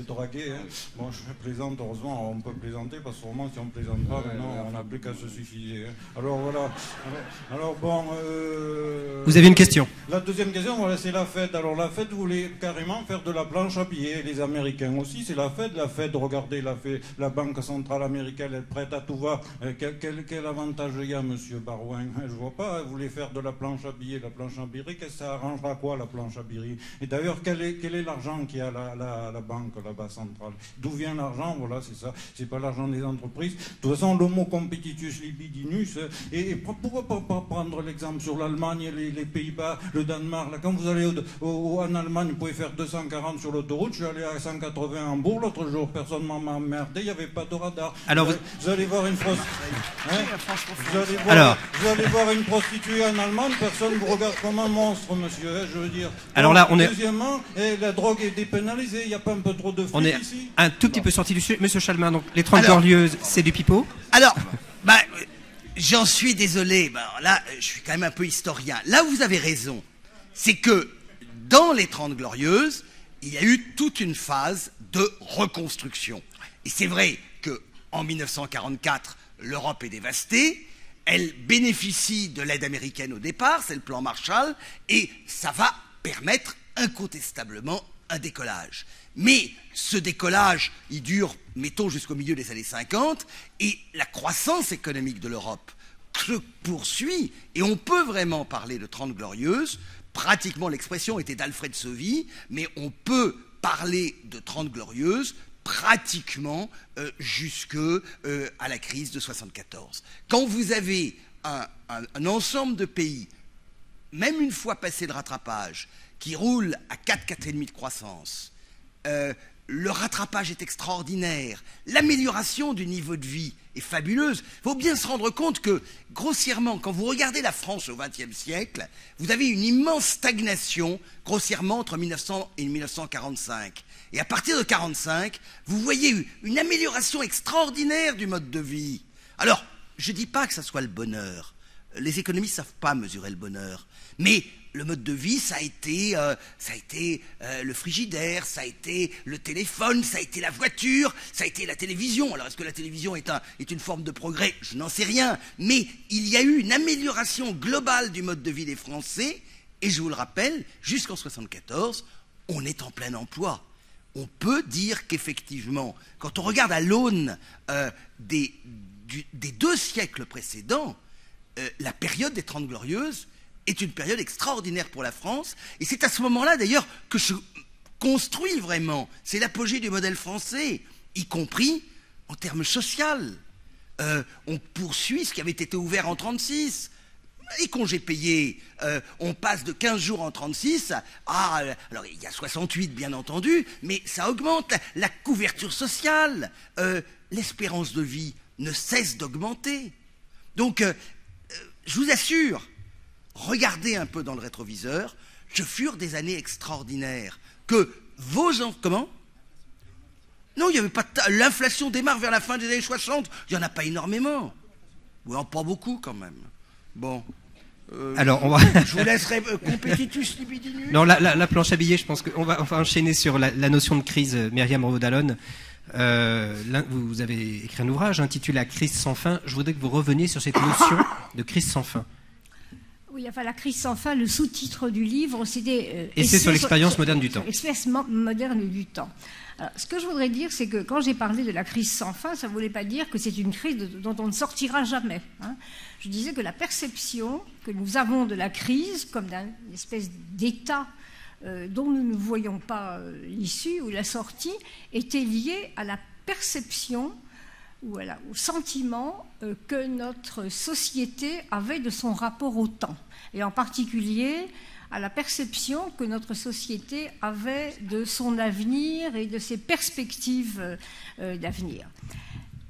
draguer. Bon, je plaisante, heureusement, on peut plaisanter, parce que vraiment, si on ne plaisante pas, maintenant, on n'a plus qu'à se suicider. Alors voilà. Alors bon... Vous avez une question? La deuxième question, voilà, c'est la Fed. Alors la Fed voulait carrément faire de la planche à billets. Les Américains aussi, c'est la Fed. La Fed, regardez, la Banque Centrale Américaine, elle prête à tout va. Quel avantage il y a, monsieur Barouin? Je vois pas, elle voulait faire de la planche à billets. La planche à billets, qu'est-ce que ça arrangera quoi, la planche à billets? Et d'ailleurs, quel est l'argent qu'il y a à la banque là-bas centrale? D'où vient l'argent? Voilà, c'est ça. C'est pas l'argent des entreprises. De toute façon, l'homo competitus libidinus. Et pourquoi pas prendre l'exemple sur l'Allemagne, les Pays-Bas, le Danemark? Là, quand vous allez en Allemagne, vous pouvez faire 240 sur l'autoroute. Je suis allé à 180 à Hambourg l'autre jour. Personne ne m'a emmerdé. Il n'y avait pas de radar. Alors vous allez voir une vous allez voir une prostituée en Allemagne. Personne ne vous regarde comme un monstre, monsieur. Je veux dire. Alors là, deuxièmement, la drogue est dépénalisée. Il n'y a pas un peu trop de fric ici? On est un tout petit peu sorti du sujet. Monsieur Chalmin, donc les 30 glorieuses, c'est du pipeau? Alors, j'en suis désolé. Là, je suis quand même un peu historien. Là où vous avez raison, c'est que dans les 30 glorieuses, il y a eu toute une phase de reconstruction. Et c'est vrai qu'en 1944, l'Europe est dévastée, elle bénéficie de l'aide américaine au départ, c'est le plan Marshall, et ça va permettre incontestablement un décollage. Mais ce décollage, il dure, mettons, jusqu'au milieu des années 50, et la croissance économique de l'Europe se poursuit, et on peut vraiment parler de 30 glorieuses. Pratiquement, l'expression était d'Alfred Sauvy, mais on peut parler de 30 glorieuses pratiquement jusqu'à la crise de 74. Quand vous avez un ensemble de pays, même une fois passé le rattrapage, qui roule à 4,5 de croissance, le rattrapage est extraordinaire, l'amélioration du niveau de vie est fabuleuse. Il faut bien se rendre compte que, grossièrement, quand vous regardez la France au XXe siècle, vous avez une immense stagnation, grossièrement, entre 1900 et 1945. Et à partir de 1945, vous voyez une amélioration extraordinaire du mode de vie. Alors, je ne dis pas que ça soit le bonheur. Les économistes ne savent pas mesurer le bonheur. Mais le mode de vie, ça a été le frigidaire, ça a été le téléphone, ça a été la voiture, ça a été la télévision. Alors, est-ce que la télévision est une forme de progrès? Je n'en sais rien. Mais il y a eu une amélioration globale du mode de vie des Français. Et je vous le rappelle, jusqu'en 1974, on est en plein emploi. On peut dire qu'effectivement, quand on regarde à l'aune des 2 siècles précédents, la période des 30 glorieuses est une période extraordinaire pour la France. Et c'est à ce moment-là, d'ailleurs, que se construit vraiment. C'est l'apogée du modèle français, y compris en termes sociaux. On poursuit ce qui avait été ouvert en 1936. Les congés payés, on passe de 15 jours en 1936 à... Alors, il y a 68, bien entendu, mais ça augmente la couverture sociale. L'espérance de vie ne cesse d'augmenter. Donc, je vous assure, regardez un peu dans le rétroviseur, ce furent des années extraordinaires. Que vos enfants... Comment ? Non, il n'y avait pas... L'inflation démarre vers la fin des années 60. Il n'y en a pas énormément. Ou pas beaucoup, quand même. Bon. Alors, on va... Je vous laisserai compétitus libidinus. Non, la planche à billets, je pense qu'on va enchaîner sur la notion de crise. Myriam Revaud-Dallon, vous avez écrit un ouvrage intitulé « La crise sans fin ». Je voudrais que vous reveniez sur cette notion de crise sans fin. Oui, enfin, la crise sans fin, le sous-titre du livre, c'était... Essai sur l'expérience moderne du temps. Expérience moderne du temps. Alors, ce que je voudrais dire, c'est que quand j'ai parlé de la crise sans fin, ça ne voulait pas dire que c'est une crise dont on ne sortira jamais. Hein. Je disais que la perception que nous avons de la crise, comme d'une espèce d'état dont nous ne voyons pas l'issue ou la sortie, était liée à la perception ou au sentiment que notre société avait de son rapport au temps, et en particulier à la perception que notre société avait de son avenir et de ses perspectives d'avenir.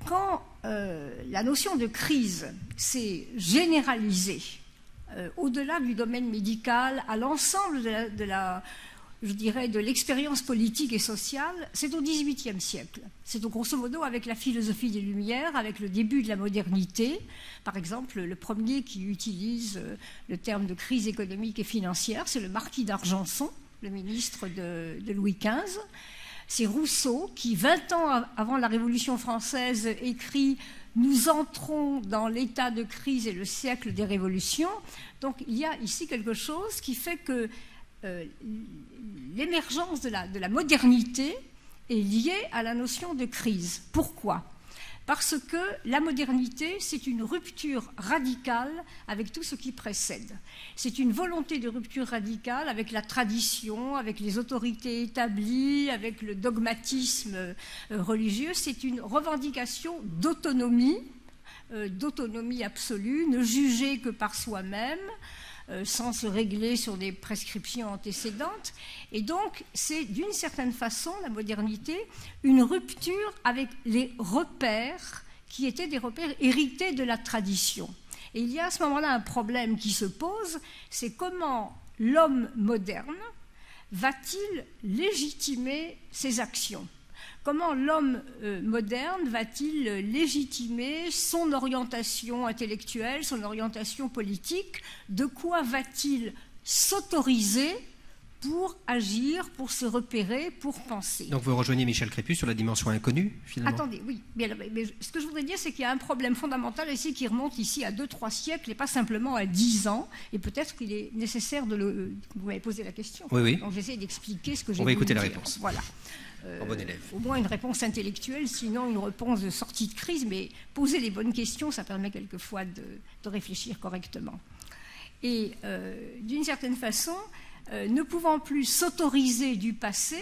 Quand la notion de crise s'est généralisée au-delà du domaine médical à l'ensemble de l'expérience politique et sociale, c'est au XVIIIe siècle. C'est grosso modo avec la philosophie des Lumières, avec le début de la modernité. Par exemple, le premier qui utilise le terme de crise économique et financière, c'est le marquis d'Argenson, le ministre de Louis XV. C'est Rousseau qui, 20 ans avant la Révolution française, écrit « Nous entrons dans l'état de crise et le siècle des révolutions ». Donc il y a ici quelque chose qui fait que l'émergence de la modernité est liée à la notion de crise. Pourquoi ? Parce que la modernité, c'est une rupture radicale avec tout ce qui précède. C'est une volonté de rupture radicale avec la tradition, avec les autorités établies, avec le dogmatisme religieux. C'est une revendication d'autonomie absolue, ne juger que par soi-même, sans se régler sur des prescriptions antécédentes. Et donc, c'est d'une certaine façon, la modernité, une rupture avec les repères qui étaient des repères hérités de la tradition. Et il y a à ce moment-là un problème qui se pose, c'est comment l'homme moderne va-t-il légitimer ses actions ? Comment l'homme moderne va-t-il légitimer son orientation intellectuelle, son orientation politique ? De quoi va-t-il s'autoriser pour agir, pour se repérer, pour penser ? Donc vous rejoignez Michel Crépu sur la dimension inconnue, finalement. Attendez, oui. Mais ce que je voudrais dire, c'est qu'il y a un problème fondamental ici qui remonte ici à 2-3 siècles et pas simplement à 10 ans. Et peut-être qu'il est nécessaire de le... Vous m'avez posé la question. Oui. Donc j'essaie d'expliquer ce que j'ai voulu dire. On va écouter la réponse. Voilà. En bon élève. Au moins une réponse intellectuelle, sinon une réponse de sortie de crise, mais poser les bonnes questions, ça permet quelquefois de réfléchir correctement. Et d'une certaine façon, ne pouvant plus s'autoriser du passé,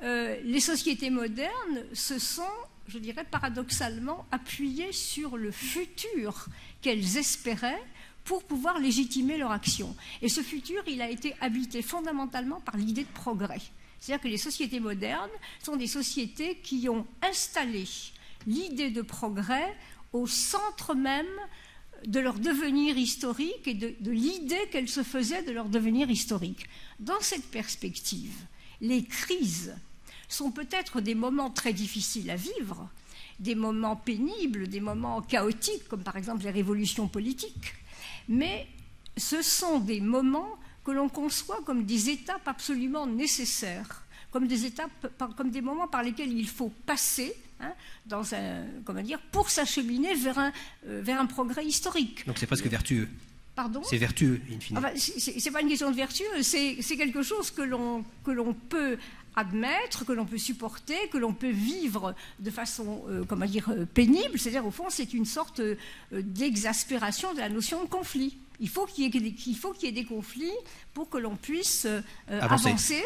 les sociétés modernes se sont, je dirais paradoxalement, appuyées sur le futur qu'elles espéraient pour pouvoir légitimer leur action. Et ce futur, il a été habité fondamentalement par l'idée de progrès. C'est-à-dire que les sociétés modernes sont des sociétés qui ont installé l'idée de progrès au centre même de leur devenir historique et de l'idée qu'elles se faisaient de leur devenir historique. Dans cette perspective, les crises sont peut-être des moments très difficiles à vivre, des moments pénibles, des moments chaotiques, comme par exemple les révolutions politiques, mais ce sont des moments que l'on conçoit comme des étapes absolument nécessaires, comme des moments par lesquels il faut passer pour s'acheminer vers un progrès historique. Donc c'est presque vertueux. Pardon ? C'est vertueux, in fine. Enfin, c'est pas une question de vertu, c'est quelque chose que l'on peut admettre, que l'on peut supporter, que l'on peut vivre de façon, pénible. C'est-à-dire, au fond, c'est une sorte d'exaspération de la notion de conflit. Il faut qu'il y ait des conflits pour que l'on puisse avancer.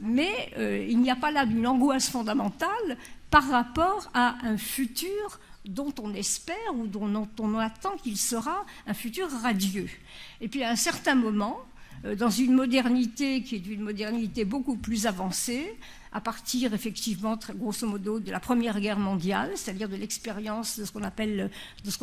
Mais il n'y a pas là d'une angoisse fondamentale par rapport à un futur dont on espère ou dont on attend qu'il sera un futur radieux. Et puis à un certain moment, dans une modernité qui est une modernité beaucoup plus avancée, à partir effectivement, très grosso modo, de la Première Guerre mondiale, c'est-à-dire de l'expérience de ce qu'on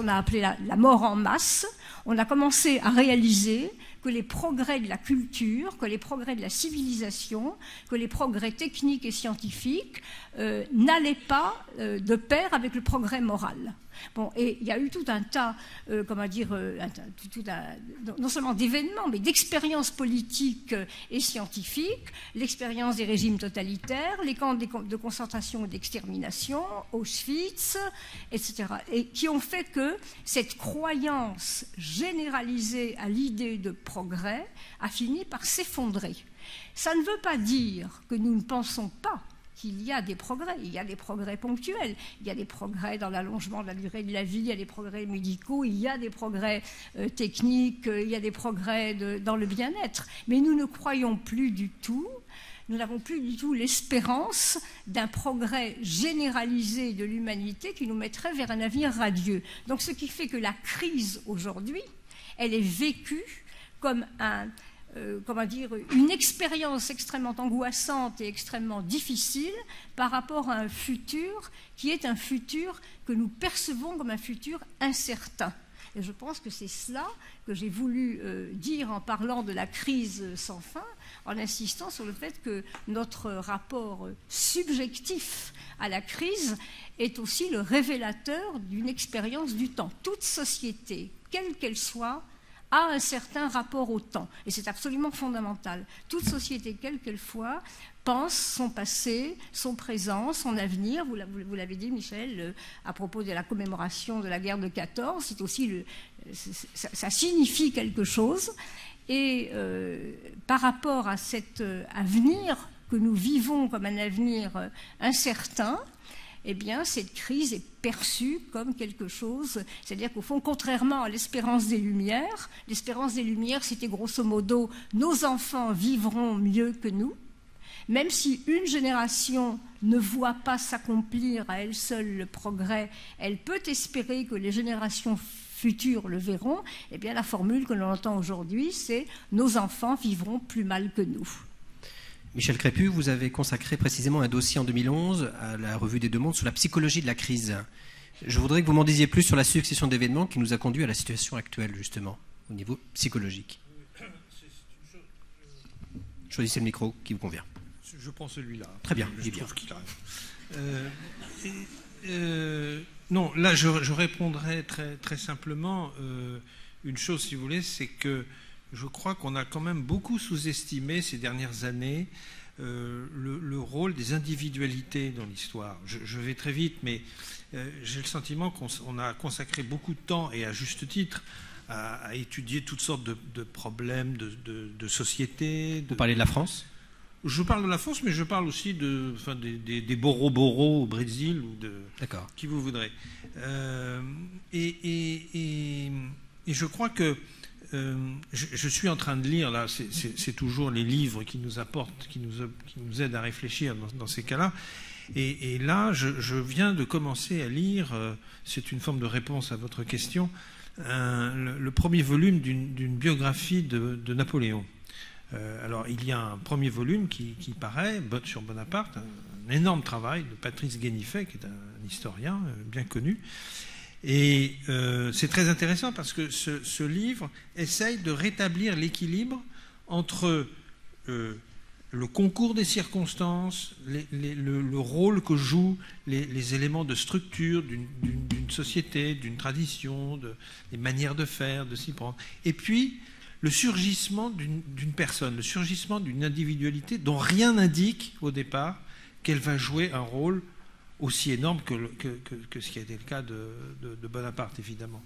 a appelé la mort en masse. On a commencé à réaliser que les progrès de la culture, que les progrès de la civilisation, que les progrès techniques et scientifiques n'allaient pas de pair avec le progrès moral. Bon, et il y a eu tout un tas, non seulement d'événements, mais d'expériences politiques et scientifiques, l'expérience des régimes totalitaires, les camps de concentration et d'extermination, Auschwitz, etc., et qui ont fait que cette croyance généralisée à l'idée de progrès a fini par s'effondrer. Ça ne veut pas dire que nous ne pensons pas qu'il y a des progrès. Il y a des progrès ponctuels. Il y a des progrès dans l'allongement de la durée de la vie, il y a des progrès médicaux, il y a des progrès techniques, il y a des progrès dans le bien-être. Mais nous ne croyons plus du tout, nous n'avons plus du tout l'espérance d'un progrès généralisé de l'humanité qui nous mettrait vers un avenir radieux. Donc ce qui fait que la crise aujourd'hui, elle est vécue comme une expérience extrêmement angoissante et extrêmement difficile par rapport à un futur qui est un futur que nous percevons comme un futur incertain. Et je pense que c'est cela que j'ai voulu dire en parlant de la crise sans fin, en insistant sur le fait que notre rapport subjectif à la crise est aussi le révélateur d'une expérience du temps. Toute société, quelle qu'elle soit, a un certain rapport au temps. Et c'est absolument fondamental. Toute société, quelle qu'elle soit, pense son passé, son présent, son avenir. Vous l'avez dit, Michel, à propos de la commémoration de la guerre de 14, c'est aussi ça signifie quelque chose. Et par rapport à cet avenir que nous vivons comme un avenir incertain, eh bien, cette crise est perçue comme quelque chose, c'est-à-dire qu'au fond, contrairement à l'espérance des Lumières, c'était grosso modo « nos enfants vivront mieux que nous », même si une génération ne voit pas s'accomplir à elle seule le progrès, elle peut espérer que les générations futures le verront, eh bien, la formule que l'on entend aujourd'hui, c'est « nos enfants vivront plus mal que nous ». Michel Crépu, vous avez consacré précisément un dossier en 2011 à la Revue des Deux Mondes sur la psychologie de la crise. Je voudrais que vous m'en disiez plus sur la succession d'événements qui nous a conduit à la situation actuelle, justement, au niveau psychologique. Choisissez le micro qui vous convient. Je prends celui-là. Très bien, je trouve qu'il arrive. Non, là, je répondrai très, très simplement. Une chose, si vous voulez, c'est que je crois qu'on a quand même beaucoup sous-estimé ces dernières années le rôle des individualités dans l'histoire. Je vais très vite, mais j'ai le sentiment qu'on a consacré beaucoup de temps, et à juste titre, à étudier toutes sortes de problèmes de société. Vous parlez de la France ? Je parle de la France, mais je parle aussi des Boro-Boro au Brésil, ou de qui vous voudrez. Et je crois que je suis en train de lire, là, c'est toujours les livres qui nous apportent, qui nous aident à réfléchir dans ces cas-là. Et là, je viens de commencer à lire, c'est une forme de réponse à votre question, le premier volume d'une biographie de Napoléon. Alors, il y a un premier volume qui paraît, Botte sur Bonaparte, un énorme travail de Patrice Guénifet, qui est un historien bien connu. Et c'est très intéressant parce que ce livre essaye de rétablir l'équilibre entre le concours des circonstances, le rôle que jouent les éléments de structure d'une société, d'une tradition, des manières de faire, de s'y prendre, et puis le surgissement d'une personne, le surgissement d'une individualité dont rien n'indique au départ qu'elle va jouer un rôle aussi énorme que ce qui a été le cas de Bonaparte, évidemment.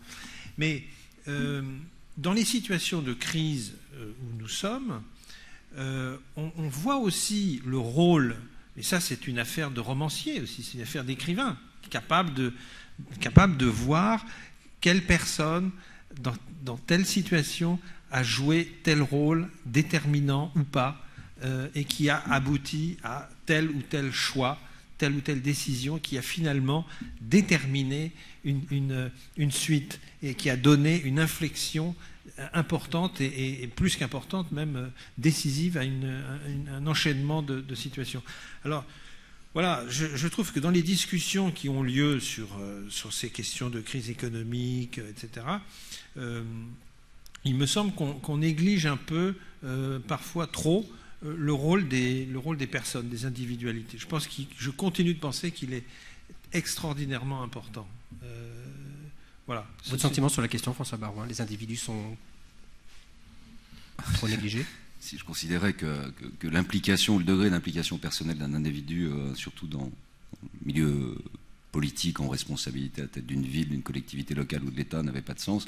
Mais dans les situations de crise où nous sommes, on voit aussi le rôle, et ça c'est une affaire de romancier aussi, c'est une affaire d'écrivain, capable de voir quelle personne, dans telle situation, a joué tel rôle, déterminant ou pas, et qui a abouti à tel ou tel choix, telle ou telle décision qui a finalement déterminé une suite et qui a donné une inflexion importante et plus qu'importante, même décisive à un enchaînement de situations. Alors, voilà, je trouve que dans les discussions qui ont lieu sur ces questions de crise économique, etc., il me semble qu'on néglige un peu, parfois trop, le rôle des personnes, des individualités. Je continue de penser qu'il est extraordinairement important. Voilà. Votre sentiment sur la question, François Baroin? Les individus sont trop négligés? Si je considérais que l'implication, le degré d'implication personnelle d'un individu, surtout dans le milieu politique, en responsabilité à la tête d'une ville, d'une collectivité locale ou de l'État, n'avait pas de sens,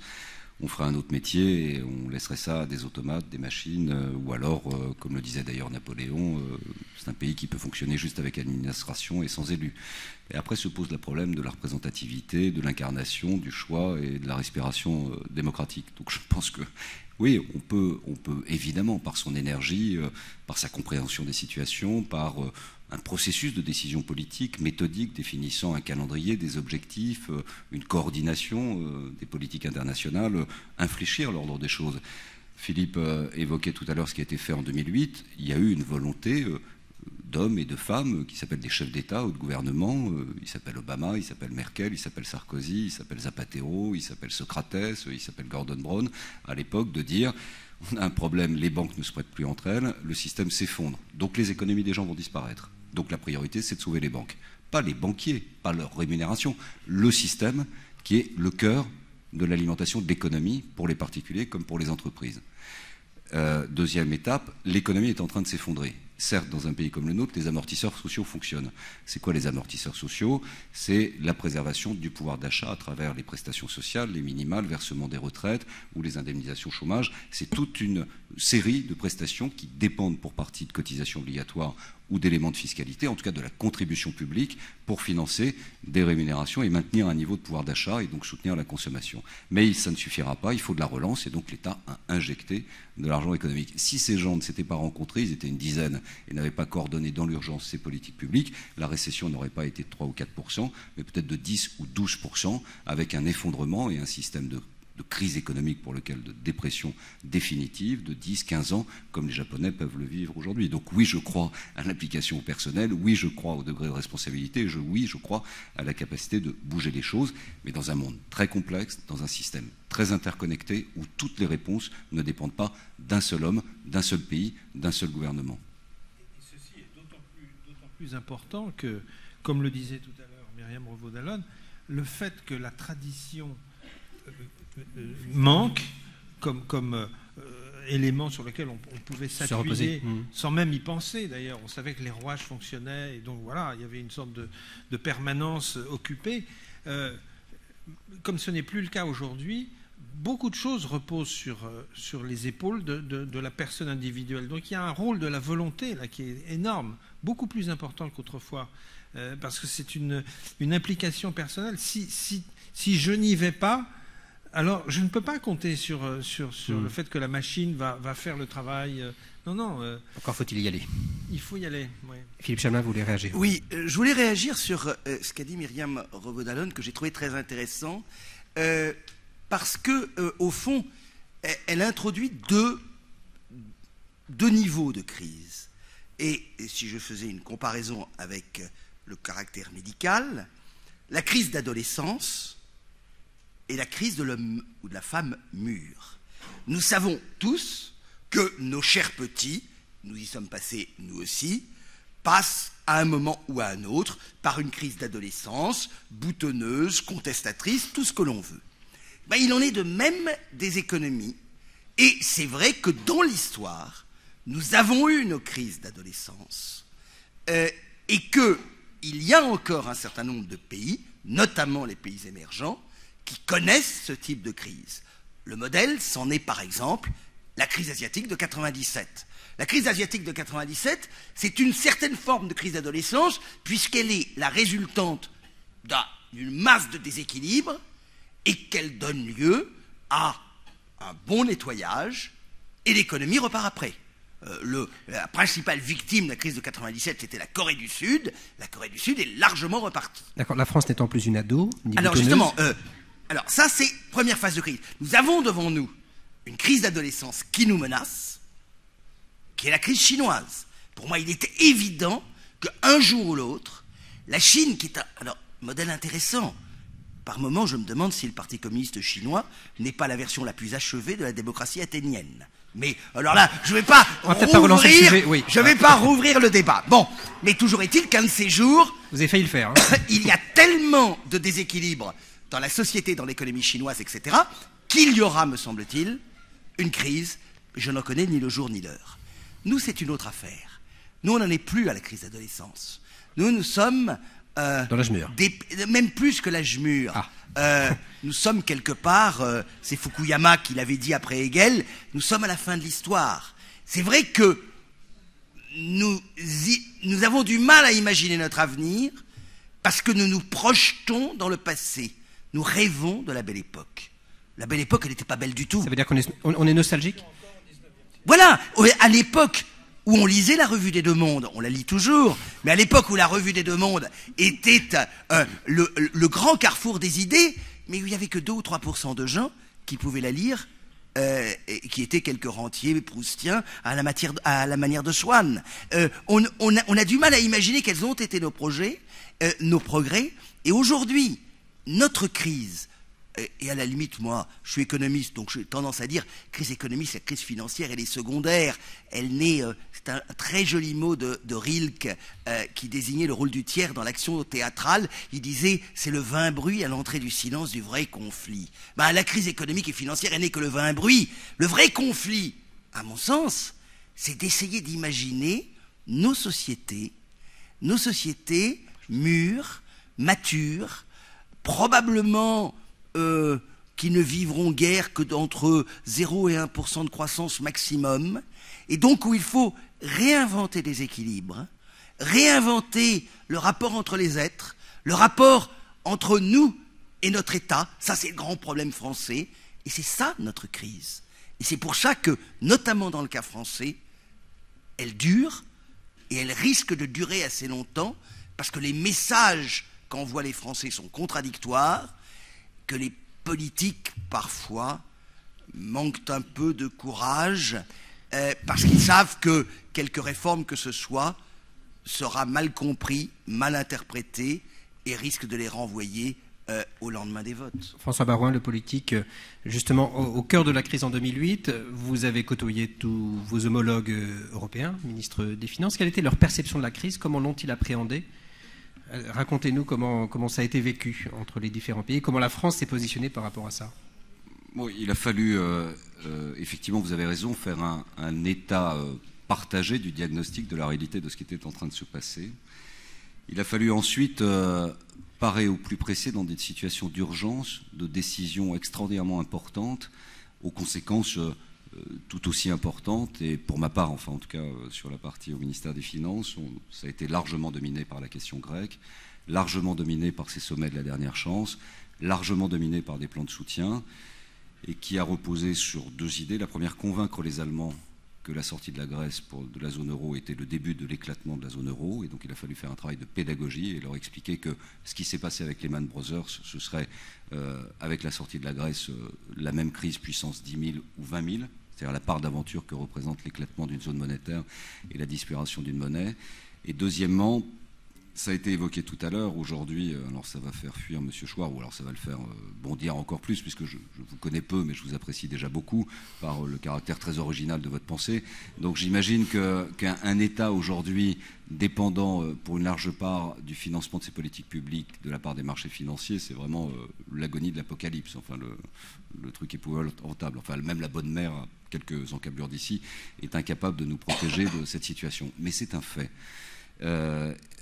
on ferait un autre métier et on laisserait ça à des automates, des machines, ou alors, comme le disait d'ailleurs Napoléon, c'est un pays qui peut fonctionner juste avec administration et sans élus. Et après se pose le problème de la représentativité, de l'incarnation, du choix et de la respiration démocratique. Donc je pense que oui, on peut évidemment, par son énergie, par sa compréhension des situations, par un processus de décision politique méthodique définissant un calendrier, des objectifs, une coordination des politiques internationales, infléchir l'ordre des choses. Philippe évoquait tout à l'heure ce qui a été fait en 2008. Il y a eu une volonté d'hommes et de femmes qui s'appellent des chefs d'État ou de gouvernement. Il s'appelle Obama, il s'appelle Merkel, il s'appelle Sarkozy, il s'appelle Zapatero, il s'appelle Socrates, il s'appelle Gordon Brown, à l'époque, de dire on a un problème, les banques ne se prêtent plus entre elles, le système s'effondre, donc les économies des gens vont disparaître. Donc la priorité, c'est de sauver les banques. Pas les banquiers, pas leur rémunération, le système qui est le cœur de l'alimentation de l'économie pour les particuliers comme pour les entreprises. Deuxième étape, l'économie est en train de s'effondrer. Certes, dans un pays comme le nôtre, les amortisseurs sociaux fonctionnent. C'est quoi les amortisseurs sociaux? C'est la préservation du pouvoir d'achat à travers les prestations sociales, les minimales, le versement des retraites ou les indemnisations chômage. C'est toute une série de prestations qui dépendent pour partie de cotisations obligatoires ou d'éléments de fiscalité, en tout cas de la contribution publique, pour financer des rémunérations et maintenir un niveau de pouvoir d'achat et donc soutenir la consommation. Mais ça ne suffira pas, il faut de la relance et donc l'État a injecté de l'argent économique. Si ces gens ne s'étaient pas rencontrés, ils étaient une dizaine et n'avaient pas coordonné dans l'urgence ces politiques publiques, la récession n'aurait pas été de 3 ou 4%, mais peut-être de 10 ou 12%, avec un effondrement et un système de crise économique pour lequel de dépression définitive de 10-15 ans, comme les Japonais peuvent le vivre aujourd'hui. Donc oui, je crois à l'implication personnelle, oui, je crois au degré de responsabilité, oui, je crois à la capacité de bouger les choses, mais dans un monde très complexe, dans un système très interconnecté, où toutes les réponses ne dépendent pas d'un seul homme, d'un seul pays, d'un seul gouvernement. Et ceci est d'autant plus important que, comme le disait tout à l'heure Myriam Revaud-Dallon, le fait que la tradition manque comme élément sur lequel on pouvait s'appuyer sans même y penser d'ailleurs. On savait que les rouages fonctionnaient et donc voilà, il y avait une sorte de permanence occupée. Comme ce n'est plus le cas aujourd'hui, beaucoup de choses reposent sur les épaules de la personne individuelle. Donc il y a un rôle de la volonté là qui est énorme, beaucoup plus important qu'autrefois, parce que c'est une implication personnelle. Si je n'y vais pas, alors, je ne peux pas compter sur le fait que la machine va faire le travail. Non. Encore faut-il y aller. Il faut y aller, oui. Philippe Chamelin, vous voulez réagir? Oui, je voulais réagir sur ce qu'a dit Myriam Revaud-Dallon, que j'ai trouvé très intéressant, parce que, au fond, elle introduit deux niveaux de crise. Et si je faisais une comparaison avec le caractère médical, la crise d'adolescence et la crise de l'homme ou de la femme mûre. Nous savons tous que nos chers petits, nous y sommes passés nous aussi, passent à un moment ou à un autre par une crise d'adolescence, boutonneuse, contestatrice, tout ce que l'on veut. Il en est de même des économies. Et c'est vrai que dans l'histoire, nous avons eu nos crises d'adolescence et qu'il y a encore un certain nombre de pays, notamment les pays émergents, qui connaissent ce type de crise. Le modèle, c'en est par exemple la crise asiatique de 97. La crise asiatique de 97, c'est une certaine forme de crise d'adolescence, puisqu'elle est la résultante d'une masse de déséquilibre et qu'elle donne lieu à un bon nettoyage et l'économie repart après. La principale victime de la crise de 97, c'était la Corée du Sud. La Corée du Sud est largement repartie. D'accord, la France n'étant plus une ado, alors justement, alors ça c'est première phase de crise. Nous avons devant nous une crise d'adolescence qui nous menace, qui est la crise chinoise. Pour moi, il était évident qu'un jour ou l'autre, la Chine, qui est un modèle intéressant, par moments, je me demande si le Parti communiste chinois n'est pas la version la plus achevée de la démocratie athénienne. Mais alors là, je ne vais pas rouvrir le débat. Bon, mais toujours est-il qu'un de ces jours... Vous avez failli le faire. Hein. Il y a tellement de déséquilibres dans la société, dans l'économie chinoise, etc., qu'il y aura, me semble-t-il, une crise. Je n'en connais ni le jour ni l'heure. Nous, c'est une autre affaire. Nous, on n'en est plus à la crise d'adolescence. Nous sommes... dans l'âge mûr. Même plus que l'âge mûr. Nous sommes quelque part, c'est Fukuyama qui l'avait dit après Hegel, nous sommes à la fin de l'histoire. C'est vrai que nous avons du mal à imaginer notre avenir parce que nous nous projetons dans le passé. Nous rêvons de la belle époque. La belle époque, elle n'était pas belle du tout. Ça veut dire qu'on est nostalgique ? Voilà, à l'époque où on lisait la Revue des Deux Mondes, on la lit toujours, mais à l'époque où la Revue des Deux Mondes était le grand carrefour des idées, mais où il n'y avait que 2 ou 3% de gens qui pouvaient la lire, qui étaient quelques rentiers proustiens à la manière de Swann. On a du mal à imaginer quels ont été nos projets, nos progrès, et aujourd'hui, notre crise, et à la limite, moi, je suis économiste, donc j'ai tendance à dire crise économique, la crise financière, elle est secondaire. Elle n'est, c'est un très joli mot de Rilke qui désignait le rôle du tiers dans l'action théâtrale. Il disait, c'est le vain bruit à l'entrée du silence du vrai conflit. La crise économique et financière, elle n'est que le vain bruit. Le vrai conflit, à mon sens, c'est d'essayer d'imaginer nos sociétés mûres, matures, probablement qui ne vivront guère que d'entre 0 et 1% de croissance maximum, et donc où il faut réinventer des équilibres, réinventer le rapport entre les êtres, le rapport entre nous et notre État. Ça, c'est le grand problème français, et c'est ça notre crise. Et c'est pour ça que, notamment dans le cas français, elle dure, et elle risque de durer assez longtemps, parce que les messages qu'envoient les Français sont contradictoires, que les politiques, parfois, manquent un peu de courage, parce qu'ils savent que quelque réforme que ce soit sera mal compris, mal interprété, et risque de les renvoyer au lendemain des votes. François Baroin, le politique, justement, au cœur de la crise en 2008, vous avez côtoyé tous vos homologues européens, ministres des Finances. Quelle était leur perception de la crise? Comment l'ont-ils appréhendée? Racontez-nous comment ça a été vécu entre les différents pays, comment la France s'est positionnée par rapport à ça. Bon, il a fallu, effectivement, vous avez raison, faire un état partagé du diagnostic de la réalité de ce qui était en train de se passer. Il a fallu ensuite parer au plus pressé dans des situations d'urgence, de décisions extraordinairement importantes, aux conséquences tout aussi importantes, et pour ma part, enfin en tout cas sur la partie au ministère des Finances, ça a été largement dominé par la question grecque, largement dominé par ces sommets de la dernière chance, largement dominé par des plans de soutien, et qui a reposé sur 2 idées. La première, convaincre les Allemands que la sortie de la Grèce de la zone euro était le début de l'éclatement de la zone euro, et donc il a fallu faire un travail de pédagogie et leur expliquer que ce qui s'est passé avec Lehman Brothers, ce serait, avec la sortie de la Grèce, la même crise puissance 10 000 ou 20 000, c'est-à-dire la part d'aventure que représente l'éclatement d'une zone monétaire et la disparition d'une monnaie. Et deuxièmement, ça a été évoqué tout à l'heure, aujourd'hui, alors ça va faire fuir M. Chouard, ou alors ça va le faire bondir encore plus, puisque je vous connais peu, mais je vous apprécie déjà beaucoup par le caractère très original de votre pensée. Donc j'imagine qu'un État aujourd'hui dépendant pour une large part du financement de ses politiques publiques de la part des marchés financiers, c'est vraiment l'agonie de l'apocalypse, enfin le truc épouvantable. Enfin même la bonne mère, à quelques encablures d'ici, est incapable de nous protéger de cette situation. Mais c'est un fait.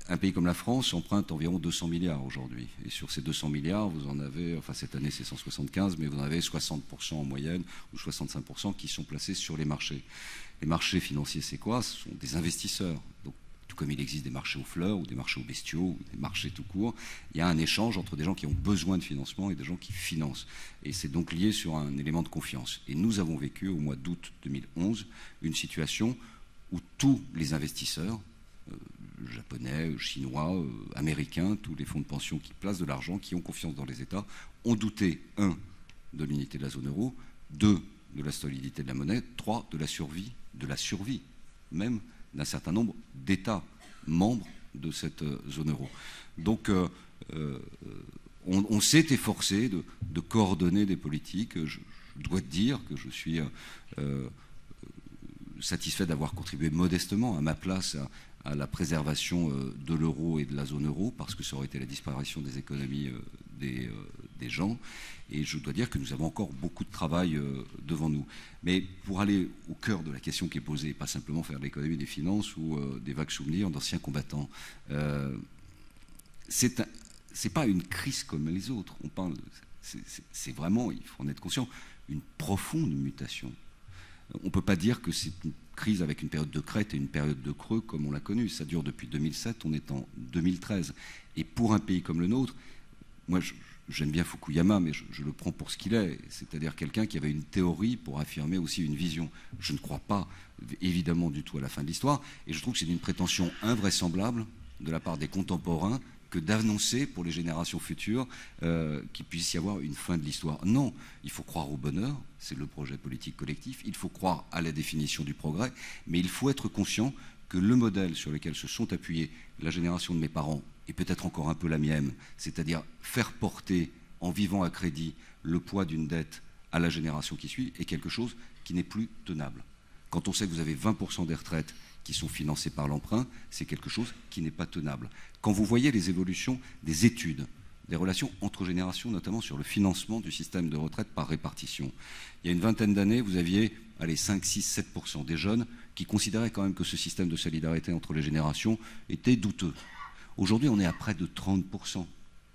Un pays comme la France emprunte environ 200 milliards aujourd'hui. Et sur ces 200 milliards, vous en avez, enfin cette année c'est 175, mais vous en avez 60% en moyenne, ou 65% qui sont placés sur les marchés. Les marchés financiers, c'est quoi? Ce sont des investisseurs. Donc, tout comme il existe des marchés aux fleurs, ou des marchés aux bestiaux, ou des marchés tout court, il y a un échange entre des gens qui ont besoin de financement et des gens qui financent. Et c'est donc lié sur un élément de confiance. Et nous avons vécu, au mois d'août 2011, une situation où tous les investisseurs, japonais, chinois, américains, tous les fonds de pension qui placent de l'argent, qui ont confiance dans les États, ont douté, 1, de l'unité de la zone euro, 2, de la solidité de la monnaie, 3, de la survie même d'un certain nombre d'États membres de cette zone euro. Donc on s'est efforcé de coordonner des politiques. Je dois dire que je suis satisfait d'avoir contribué modestement à ma place à la préservation de l'euro et de la zone euro, parce que ça aurait été la disparition des économies des gens. Et je dois dire que nous avons encore beaucoup de travail devant nous. Mais pour aller au cœur de la question qui est posée, pas simplement faire de l'économie des finances ou des vagues souvenirs d'anciens combattants, c'est pas une crise comme les autres. On parle, c'est vraiment, il faut en être conscient, une profonde mutation. On ne peut pas dire que c'est une crise avec une période de crête et une période de creux comme on l'a connue. Ça dure depuis 2007, on est en 2013. Et pour un pays comme le nôtre, moi j'aime bien Fukuyama, mais je le prends pour ce qu'il est, c'est-à-dire quelqu'un qui avait une théorie pour affirmer aussi une vision. Je ne crois pas évidemment du tout à la fin de l'histoire, et je trouve que c'est une prétention invraisemblable de la part des contemporains que d'annoncer pour les générations futures qu'il puisse y avoir une fin de l'histoire. Non, il faut croire au bonheur, c'est le projet politique collectif, il faut croire à la définition du progrès, mais il faut être conscient que le modèle sur lequel se sont appuyés la génération de mes parents, et peut-être encore un peu la mienne, c'est-à-dire faire porter en vivant à crédit le poids d'une dette à la génération qui suit, est quelque chose qui n'est plus tenable. Quand on sait que vous avez 20% des retraites qui sont financées par l'emprunt, c'est quelque chose qui n'est pas tenable. Quand vous voyez les évolutions des études, des relations entre générations, notamment sur le financement du système de retraite par répartition, il y a une vingtaine d'années, vous aviez 5, 6, 7% des jeunes qui considéraient quand même que ce système de solidarité entre les générations était douteux. Aujourd'hui, on est à près de 30%.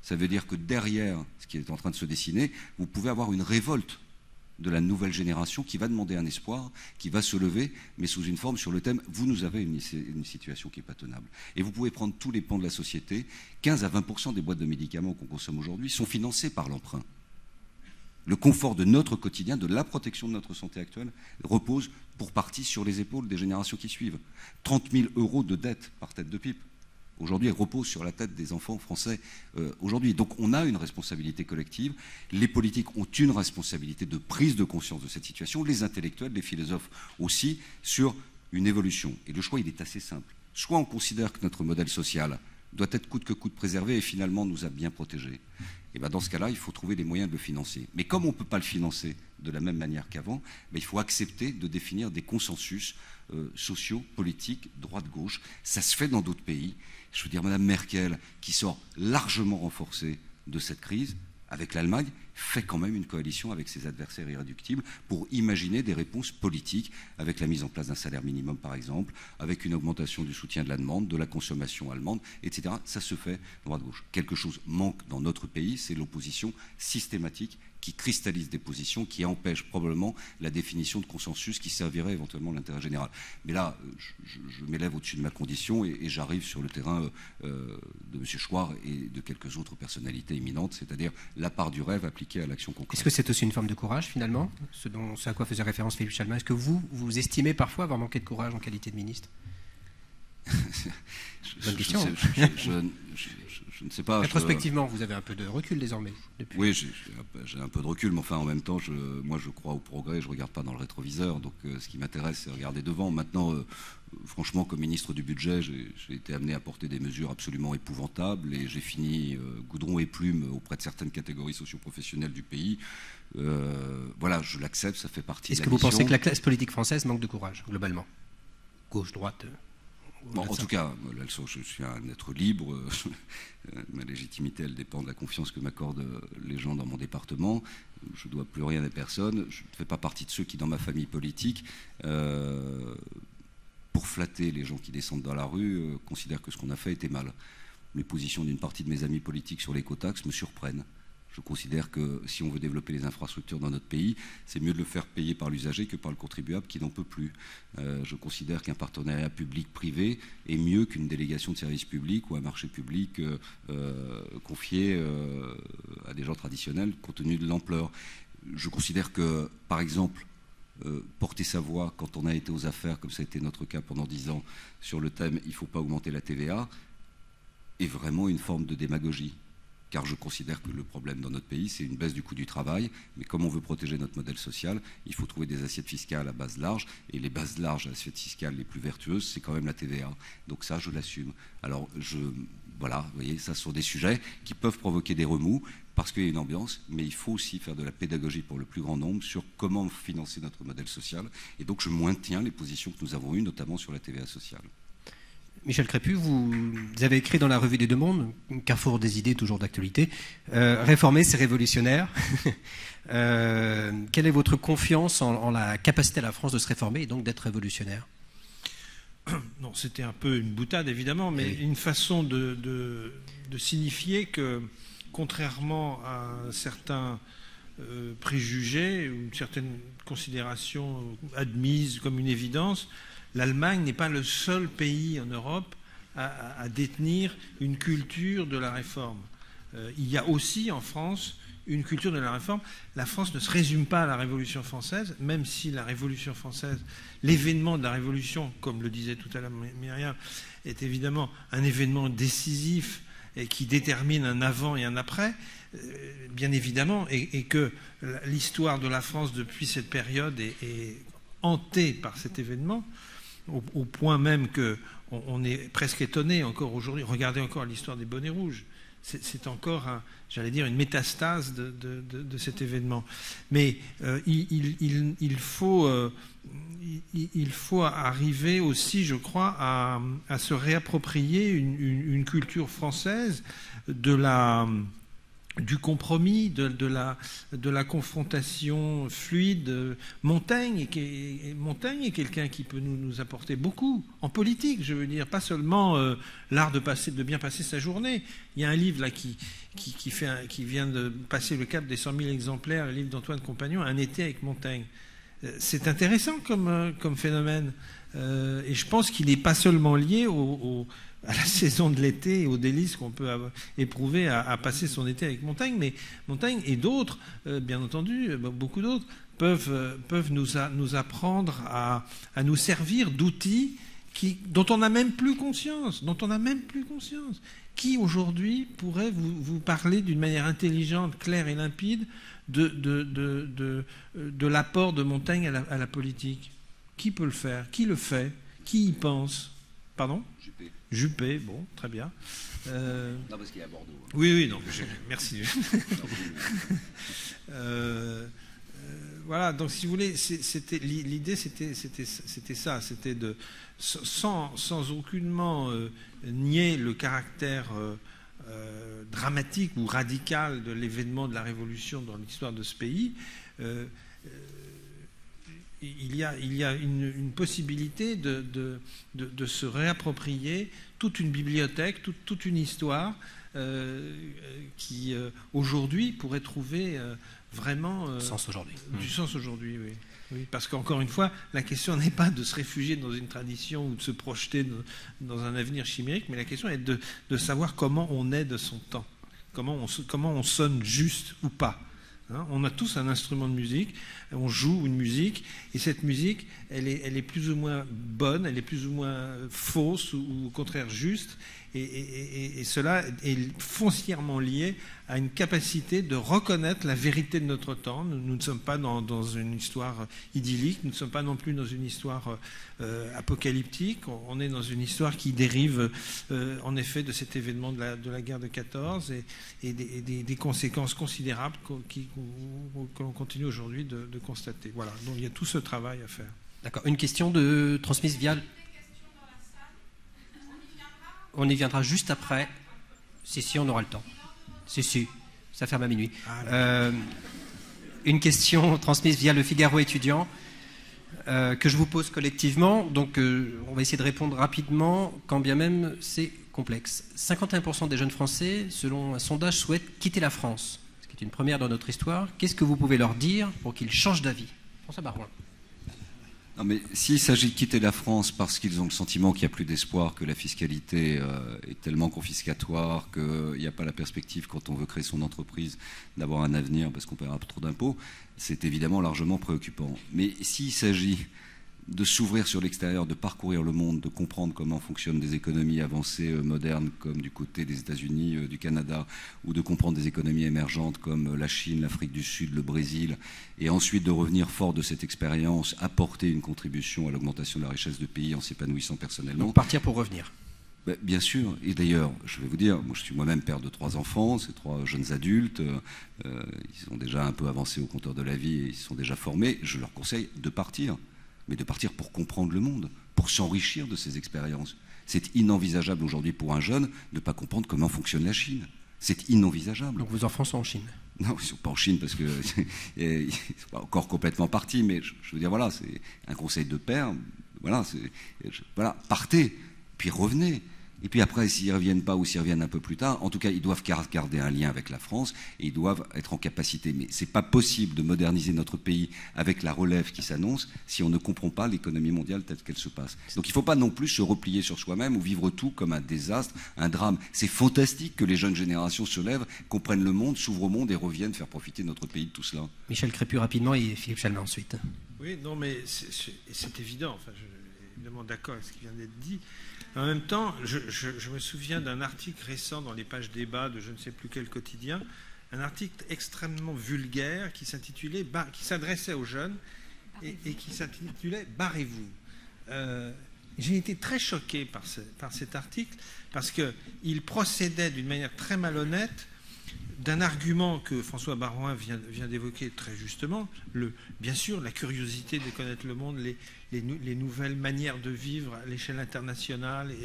Ça veut dire que derrière ce qui est en train de se dessiner, vous pouvez avoir une révolte de la nouvelle génération qui va demander un espoir, qui va se lever, mais sous une forme sur le thème « vous nous avez une situation qui n'est pas tenable ». Et vous pouvez prendre tous les pans de la société, 15 à 20% des boîtes de médicaments qu'on consomme aujourd'hui sont financées par l'emprunt. Le confort de notre quotidien, de la protection de notre santé actuelle, repose pour partie sur les épaules des générations qui suivent. 30 000 € de dette par tête de pipe. Aujourd'hui, elle repose sur la tête des enfants français aujourd'hui. Donc on a une responsabilité collective. Les politiques ont une responsabilité de prise de conscience de cette situation. Les intellectuels, les philosophes aussi, sur une évolution. Et le choix, il est assez simple. Soit on considère que notre modèle social doit être coûte que coûte préservé et finalement nous a bien protégés. Et bien dans ce cas-là, il faut trouver les moyens de le financer. Mais comme on ne peut pas le financer de la même manière qu'avant, il faut accepter de définir des consensus sociaux, politiques, droite-gauche. Ça se fait dans d'autres pays. Je veux dire, Mme Merkel, qui sort largement renforcée de cette crise, avec l'Allemagne, fait quand même une coalition avec ses adversaires irréductibles pour imaginer des réponses politiques avec la mise en place d'un salaire minimum, par exemple, avec une augmentation du soutien de la demande, de la consommation allemande, etc. Ça se fait droite-gauche. Quelque chose manque dans notre pays, c'est l'opposition systématique qui cristallise des positions, qui empêche probablement la définition de consensus qui servirait éventuellement l'intérêt général. Mais là, je m'élève au-dessus de ma condition et j'arrive sur le terrain de M. Chouard et de quelques autres personnalités éminentes, c'est-à-dire la part du rêve appliquée à l'action concrète. Est-ce que c'est aussi une forme de courage, finalement, ce à quoi faisait référence Philippe Chalmin? Est-ce que vous estimez parfois avoir manqué de courage en qualité de ministre? Bonne question. Je ne sais pas. Rétrospectivement, vous avez un peu de recul désormais. Depuis. Oui, j'ai un peu de recul, mais enfin, en même temps, moi, je crois au progrès, je ne regarde pas dans le rétroviseur. Donc, ce qui m'intéresse, c'est regarder devant. Maintenant, franchement, comme ministre du Budget, j'ai été amené à porter des mesures absolument épouvantables et j'ai fini goudron et plume auprès de certaines catégories socio-professionnelles du pays. Voilà, je l'accepte, ça fait partie de la mission. Est-ce que vous pensez que la classe politique française manque de courage, globalement? Gauche, droite Bon, en tout cas, je suis un être libre. Ma légitimité, elle dépend de la confiance que m'accordent les gens dans mon département. Je ne dois plus rien à personne. Je ne fais pas partie de ceux qui, dans ma famille politique, pour flatter les gens qui descendent dans la rue, considèrent que ce qu'on a fait était mal. Les positions d'une partie de mes amis politiques sur l'écotaxe me surprennent. Je considère que si on veut développer les infrastructures dans notre pays, c'est mieux de le faire payer par l'usager que par le contribuable qui n'en peut plus. Je considère qu'un partenariat public-privé est mieux qu'une délégation de services publics ou un marché public confié à des gens traditionnels compte tenu de l'ampleur. Je considère que, par exemple, porter sa voix quand on a été aux affaires, comme ça a été notre cas pendant 10 ans, sur le thème « il ne faut pas augmenter la TVA », est vraiment une forme de démagogie. car je considère que le problème dans notre pays, c'est une baisse du coût du travail. Mais comme on veut protéger notre modèle social, il faut trouver des assiettes fiscales à base large. Et les bases larges, assiettes fiscales les plus vertueuses, c'est quand même la TVA. Donc ça, je l'assume. Alors, voilà, vous voyez, ça, ce sont des sujets qui peuvent provoquer des remous parce qu'il y a une ambiance, mais il faut aussi faire de la pédagogie pour le plus grand nombre sur comment financer notre modèle social. Et donc, je maintiens les positions que nous avons eues, notamment sur la TVA sociale. Michel Crépu, vous avez écrit dans la Revue des Deux Mondes, Carrefour des idées, toujours d'actualité, réformer, c'est révolutionnaire. Quelle est votre confiance en la capacité à la France de se réformer et donc d'être révolutionnaire? Non, c'était un peu une boutade, évidemment, mais une façon de signifier que, contrairement à certains préjugés ou une certaine considération admise comme une évidence, l'Allemagne n'est pas le seul pays en Europe à détenir une culture de la réforme. Il y a aussi en France une culture de la réforme. La France ne se résume pas à la Révolution française, même si la Révolution française, l'événement de la Révolution, comme le disait tout à l'heure Myriam, est évidemment un événement décisif et qui détermine un avant et un après, bien évidemment, et que l'histoire de la France depuis cette période est hantée par cet événement, au point même qu'on est presque étonné encore aujourd'hui. Regardez encore l'histoire des bonnets rouges. C'est encore, j'allais dire, une métastase de cet événement. Mais il faut arriver aussi, je crois, à se réapproprier une culture française du compromis, de la confrontation fluide. Montaigne est quelqu'un qui peut nous apporter beaucoup, en politique, je veux dire, pas seulement l'art de bien passer sa journée. Il y a un livre là qui vient de passer le cap des 100 000 exemplaires, le livre d'Antoine Compagnon, Un été avec Montaigne. C'est intéressant comme phénomène, et je pense qu'il n'est pas seulement lié à la saison de l'été et aux délices qu'on peut éprouver à passer son été avec Montaigne, mais Montaigne et d'autres, bien entendu, beaucoup d'autres, peuvent nous apprendre à nous servir d'outils dont on n'a même plus conscience, qui aujourd'hui pourrait vous parler d'une manière intelligente, claire et limpide de l'apport de Montaigne à la politique. Qui peut le faire? Qui le fait? Qui y pense? Pardon? Juppé, bon, très bien. Non, parce qu'il est à Bordeaux. Oui, non, merci. Voilà, donc si vous voulez, l'idée c'était ça, c'était sans aucunement nier le caractère dramatique ou radical de l'événement de la Révolution dans l'histoire de ce pays. Il y a une possibilité de se réapproprier toute une bibliothèque, toute une histoire qui aujourd'hui pourrait trouver vraiment du sens aujourd'hui, oui. Oui, parce qu'encore une fois, la question n'est pas de se réfugier dans une tradition ou de se projeter dans un avenir chimérique, mais la question est de savoir comment on est de son temps, comment on sonne juste ou pas. On a tous un instrument de musique, on joue une musique, et cette musique, elle est plus ou moins bonne, elle est plus ou moins fausse, ou au contraire juste, et cela est foncièrement lié à une capacité de reconnaître la vérité de notre temps. Nous ne sommes pas dans une histoire idyllique, nous ne sommes pas non plus dans une histoire apocalyptique, on est dans une histoire qui dérive en effet de cet événement de la guerre de 14 et des conséquences considérables qu'on continue aujourd'hui de constater. Voilà, donc il y a tout ce travail à faire. D'accord, une question transmise via... On y viendra juste après. Si, on aura le temps. Si, ça ferme à minuit. Une question transmise via le Figaro étudiant que je vous pose collectivement. Donc, on va essayer de répondre rapidement, quand bien même c'est complexe. 51% des jeunes Français, selon un sondage, souhaitent quitter la France, ce qui est une première dans notre histoire. Qu'est-ce que vous pouvez leur dire pour qu'ils changent d'avis? François Baroin. Non, mais s'il s'agit de quitter la France parce qu'ils ont le sentiment qu'il n'y a plus d'espoir, que la fiscalité est tellement confiscatoire, qu'il n'y a pas la perspective, quand on veut créer son entreprise, d'avoir un avenir parce qu'on paiera trop d'impôts, c'est évidemment largement préoccupant. Mais s'il s'agit de s'ouvrir sur l'extérieur, de parcourir le monde, de comprendre comment fonctionnent des économies avancées modernes comme du côté des États-Unis, du Canada, ou de comprendre des économies émergentes comme la Chine, l'Afrique du Sud, le Brésil, et ensuite de revenir fort de cette expérience, apporter une contribution à l'augmentation de la richesse du pays en s'épanouissant personnellement. Donc partir pour revenir. Ben, bien sûr, et d'ailleurs, je vais vous dire, moi je suis moi-même père de 3 enfants, ces 3 jeunes adultes, ils sont déjà un peu avancés au compteur de la vie, et ils sont déjà formés, je leur conseille de partir. Mais de partir pour comprendre le monde, pour s'enrichir de ces expériences. C'est inenvisageable aujourd'hui pour un jeune de ne pas comprendre comment fonctionne la Chine. C'est inenvisageable. Donc vos enfants sont en Chine? Non, ils ne sont pas en Chine parce qu'ils ne sont pas encore complètement partis, mais je veux dire, voilà, c'est un conseil de père, voilà, partez, puis revenez. Et puis après, s'ils ne reviennent pas ou s'ils reviennent un peu plus tard, en tout cas, ils doivent garder un lien avec la France et ils doivent être en capacité. Mais ce n'est pas possible de moderniser notre pays avec la relève qui s'annonce si on ne comprend pas l'économie mondiale telle qu'elle se passe. Donc il ne faut pas non plus se replier sur soi-même ou vivre tout comme un désastre, un drame. C'est fantastique que les jeunes générations se lèvent, comprennent le monde, s'ouvrent au monde et reviennent faire profiter notre pays de tout cela. Michel Crépu rapidement et Philippe Chalmin ensuite. Oui, non, mais c'est évident. Enfin, je suis évidemment d'accord avec ce qui vient d'être dit. En même temps, je me souviens d'un article récent dans les pages débat de je ne sais plus quel quotidien, un article extrêmement vulgaire qui s'adressait aux jeunes et qui s'intitulait « Barrez-vous ». J'ai été très choqué par cet article parce qu'il procédait d'une manière très malhonnête d'un argument que François Baroin vient d'évoquer très justement, bien sûr, la curiosité de connaître le monde, les nouvelles manières de vivre à l'échelle internationale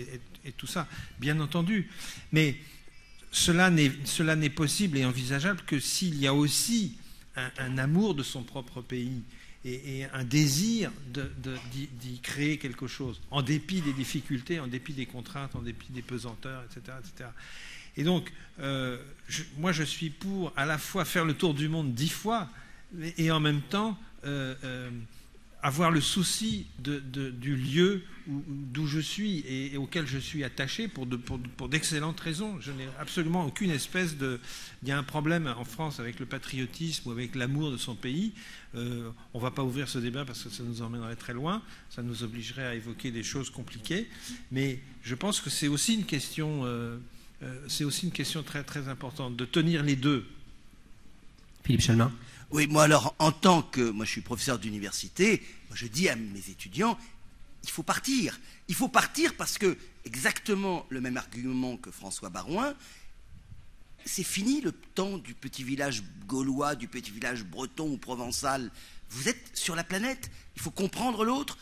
et tout ça, bien entendu. Mais cela n'est possible et envisageable que s'il y a aussi un amour de son propre pays et un désir d'y créer quelque chose, en dépit des difficultés, en dépit des contraintes, en dépit des pesanteurs, etc. etc. Et donc, moi je suis pour à la fois faire le tour du monde 10 fois et en même temps avoir le souci du lieu d'où je suis et auquel je suis attaché pour d'excellentes raisons. Je n'ai absolument aucune espèce de... Il y a un problème en France avec le patriotisme ou avec l'amour de son pays. On ne va pas ouvrir ce débat parce que ça nous emmènerait très loin. Ça nous obligerait à évoquer des choses compliquées. Mais je pense que c'est aussi une question... très, très importante, de tenir les deux. Philippe Chalmin. Oui, moi alors, moi je suis professeur d'université, moi je dis à mes étudiants, il faut partir. Il faut partir parce que, exactement le même argument que François Baroin, c'est fini le temps du petit village gaulois, du petit village breton ou provençal. Vous êtes sur la planète, il faut comprendre l'autre,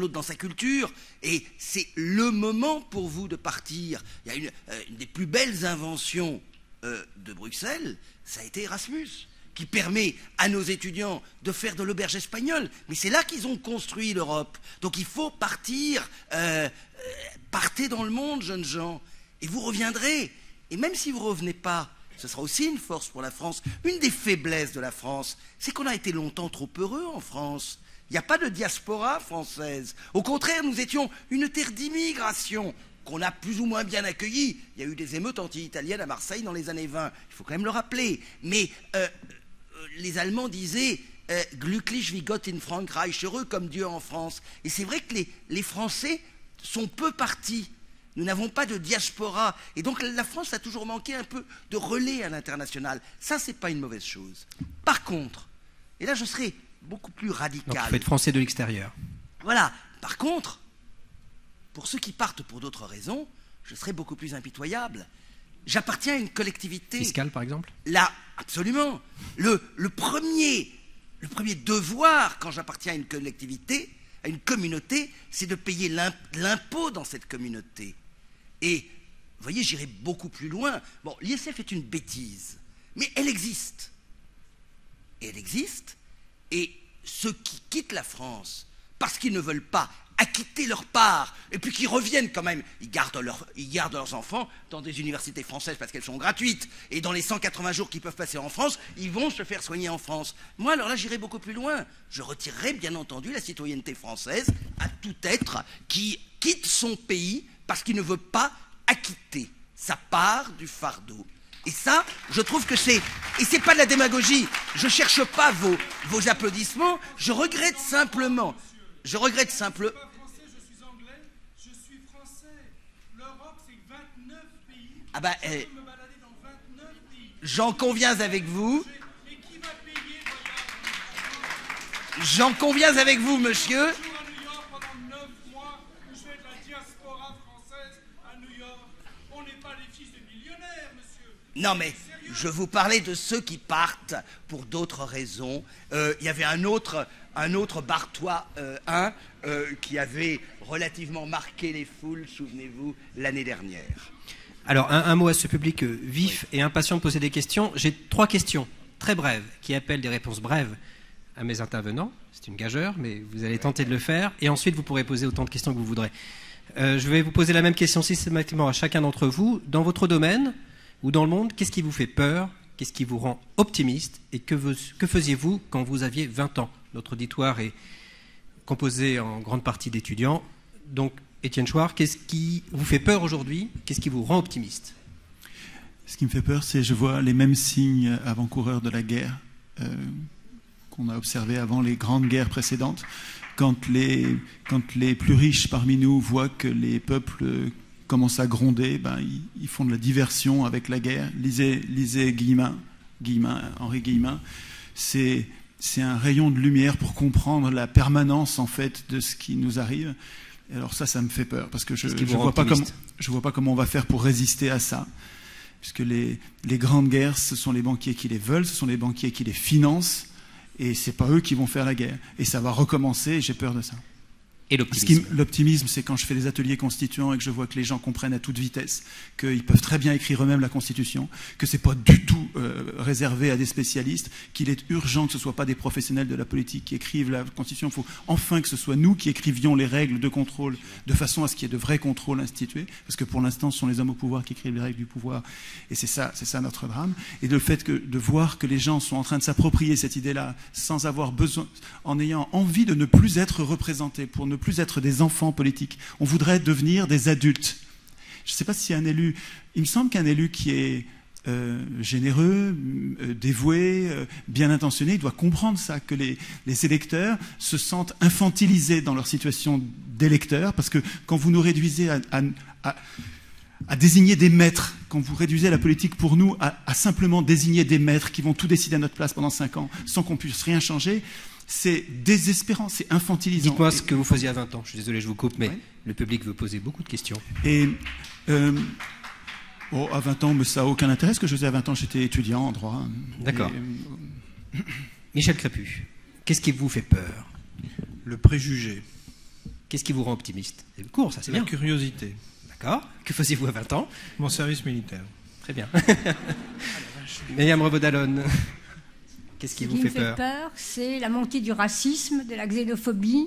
dans sa culture, et c'est le moment pour vous de partir. Il y a une des plus belles inventions de Bruxelles, ça a été Erasmus, qui permet à nos étudiants de faire de l'auberge espagnole. Mais c'est là qu'ils ont construit l'Europe. Donc il faut partir, partez dans le monde, jeunes gens, et vous reviendrez. Et même si vous ne revenez pas, ce sera aussi une force pour la France. Une des faiblesses de la France, c'est qu'on a été longtemps trop heureux en France. Il n'y a pas de diaspora française. Au contraire, nous étions une terre d'immigration qu'on a plus ou moins bien accueillie. Il y a eu des émeutes anti-italiennes à Marseille dans les années 20. Il faut quand même le rappeler. Mais les Allemands disaient « Glücklich wie Gott in Frankreich », heureux comme Dieu en France. Et c'est vrai que les Français sont peu partis. Nous n'avons pas de diaspora. Et donc la France a toujours manqué un peu de relais à l'international. Ça, c'est pas une mauvaise chose. Par contre, et là je serai beaucoup plus radical. Donc vous faites français de l'extérieur. Voilà. Par contre, pour ceux qui partent pour d'autres raisons, je serai beaucoup plus impitoyable. J'appartiens à une collectivité. Fiscale, par exemple ? Là, absolument. Le premier devoir, quand j'appartiens à une collectivité, à une communauté, c'est de payer l'impôt dans cette communauté. Et, vous voyez, j'irai beaucoup plus loin. Bon, l'ISF est une bêtise, mais elle existe. Et elle existe, et ceux qui quittent la France parce qu'ils ne veulent pas acquitter leur part, et puis qui reviennent quand même, ils gardent leurs enfants dans des universités françaises parce qu'elles sont gratuites, et dans les 180 jours qu'ils peuvent passer en France, ils vont se faire soigner en France. Moi, alors là, j'irai beaucoup plus loin. Je retirerai, bien entendu, la citoyenneté française à tout être qui quitte son pays parce qu'il ne veut pas acquitter sa part du fardeau. Et ça, je trouve que c'est... Et c'est pas de la démagogie. Je cherche pas vos applaudissements, je regrette simplement... Je regrette simplement... Je ne suis pas français, je suis anglais, je suis français. L'Europe, c'est 29 pays. Ah bah, je peux me balader dans 29 pays. J'en conviens avec vous. Mais qui va payer, J'en conviens avec vous, monsieur. Je suis à New York pendant 9 mois, je fais de la diaspora française à New York. On n'est pas les fils de millionnaires, monsieur. Non mais, je vous parlais de ceux qui partent pour d'autres raisons. Il y avait un autre Barthois 1 qui avait relativement marqué les foules, souvenez-vous, l'année dernière. Alors, un mot à ce public vif et impatient de poser des questions. J'ai 3 questions très brèves qui appellent des réponses brèves à mes intervenants. C'est une gageure, mais vous allez tenter de le faire. Et ensuite, vous pourrez poser autant de questions que vous voudrez. Je vais vous poser la même question systématiquement à chacun d'entre vous. Dans votre domaine ou dans le monde, qu'est-ce qui vous fait peur? Qu'est-ce qui vous rend optimiste? Et que faisiez-vous quand vous aviez 20 ans? Notre auditoire est composé en grande partie d'étudiants. Donc, Étienne Chouard, qu'est-ce qui vous fait peur aujourd'hui? Qu'est-ce qui vous rend optimiste? Ce qui me fait peur, c'est que je vois les mêmes signes avant-coureurs de la guerre qu'on a observés avant les grandes guerres précédentes. Quand les plus riches parmi nous voient que les peuples commencent à gronder, ils font de la diversion avec la guerre. Lisez Guillemin, Henri Guillemin. C'est un rayon de lumière pour comprendre la permanence en fait de ce qui nous arrive. Et alors ça me fait peur parce que je vois pas comment on va faire pour résister à ça. Puisque les grandes guerres, ce sont les banquiers qui les veulent, ce sont les banquiers qui les financent, et c'est pas eux qui vont faire la guerre. Et ça va recommencer, et j'ai peur de ça. Et l'optimisme? L'optimisme, c'est quand je fais des ateliers constituants et que je vois que les gens comprennent à toute vitesse qu'ils peuvent très bien écrire eux-mêmes la Constitution, que c'est pas du tout réservé à des spécialistes, qu'il est urgent que ce soit pas des professionnels de la politique qui écrivent la Constitution. Il faut enfin que ce soit nous qui écrivions les règles de contrôle de façon à ce qu'il y ait de vrais contrôles institués, parce que pour l'instant, ce sont les hommes au pouvoir qui écrivent les règles du pouvoir, et c'est ça notre drame. Et le fait de voir que les gens sont en train de s'approprier cette idée-là sans avoir besoin, en ayant envie de ne plus être représentés, pour ne plus être des enfants politiques. On voudrait devenir des adultes. Je ne sais pas si un élu... Il me semble qu'un élu qui est généreux, dévoué, bien intentionné, il doit comprendre ça, que les électeurs se sentent infantilisés dans leur situation d'électeurs, parce que quand vous nous réduisez à désigner des maîtres, quand vous réduisez la politique pour nous à simplement désigner des maîtres qui vont tout décider à notre place pendant 5 ans, sans qu'on puisse rien changer, c'est désespérant, c'est infantilisant. Dites-moi ce que vous faisiez à 20 ans. Je suis désolé, je vous coupe, mais le public veut poser beaucoup de questions. Et à 20 ans, mais ça n'a aucun intérêt. Ce que je faisais à 20 ans, j'étais étudiant en droit. D'accord. Michel Crépu, qu'est-ce qui vous fait peur? Le préjugé. Qu'est-ce qui vous rend optimiste? C'est court, ça, c'est bien. La curiosité. D'accord. Que faisiez-vous à 20 ans? Mon service militaire. Très bien. Myriam Revaud-Dallon. Qu'est-ce qui vous fait peur? Ce qui me fait peur, c'est la montée du racisme, de la xénophobie.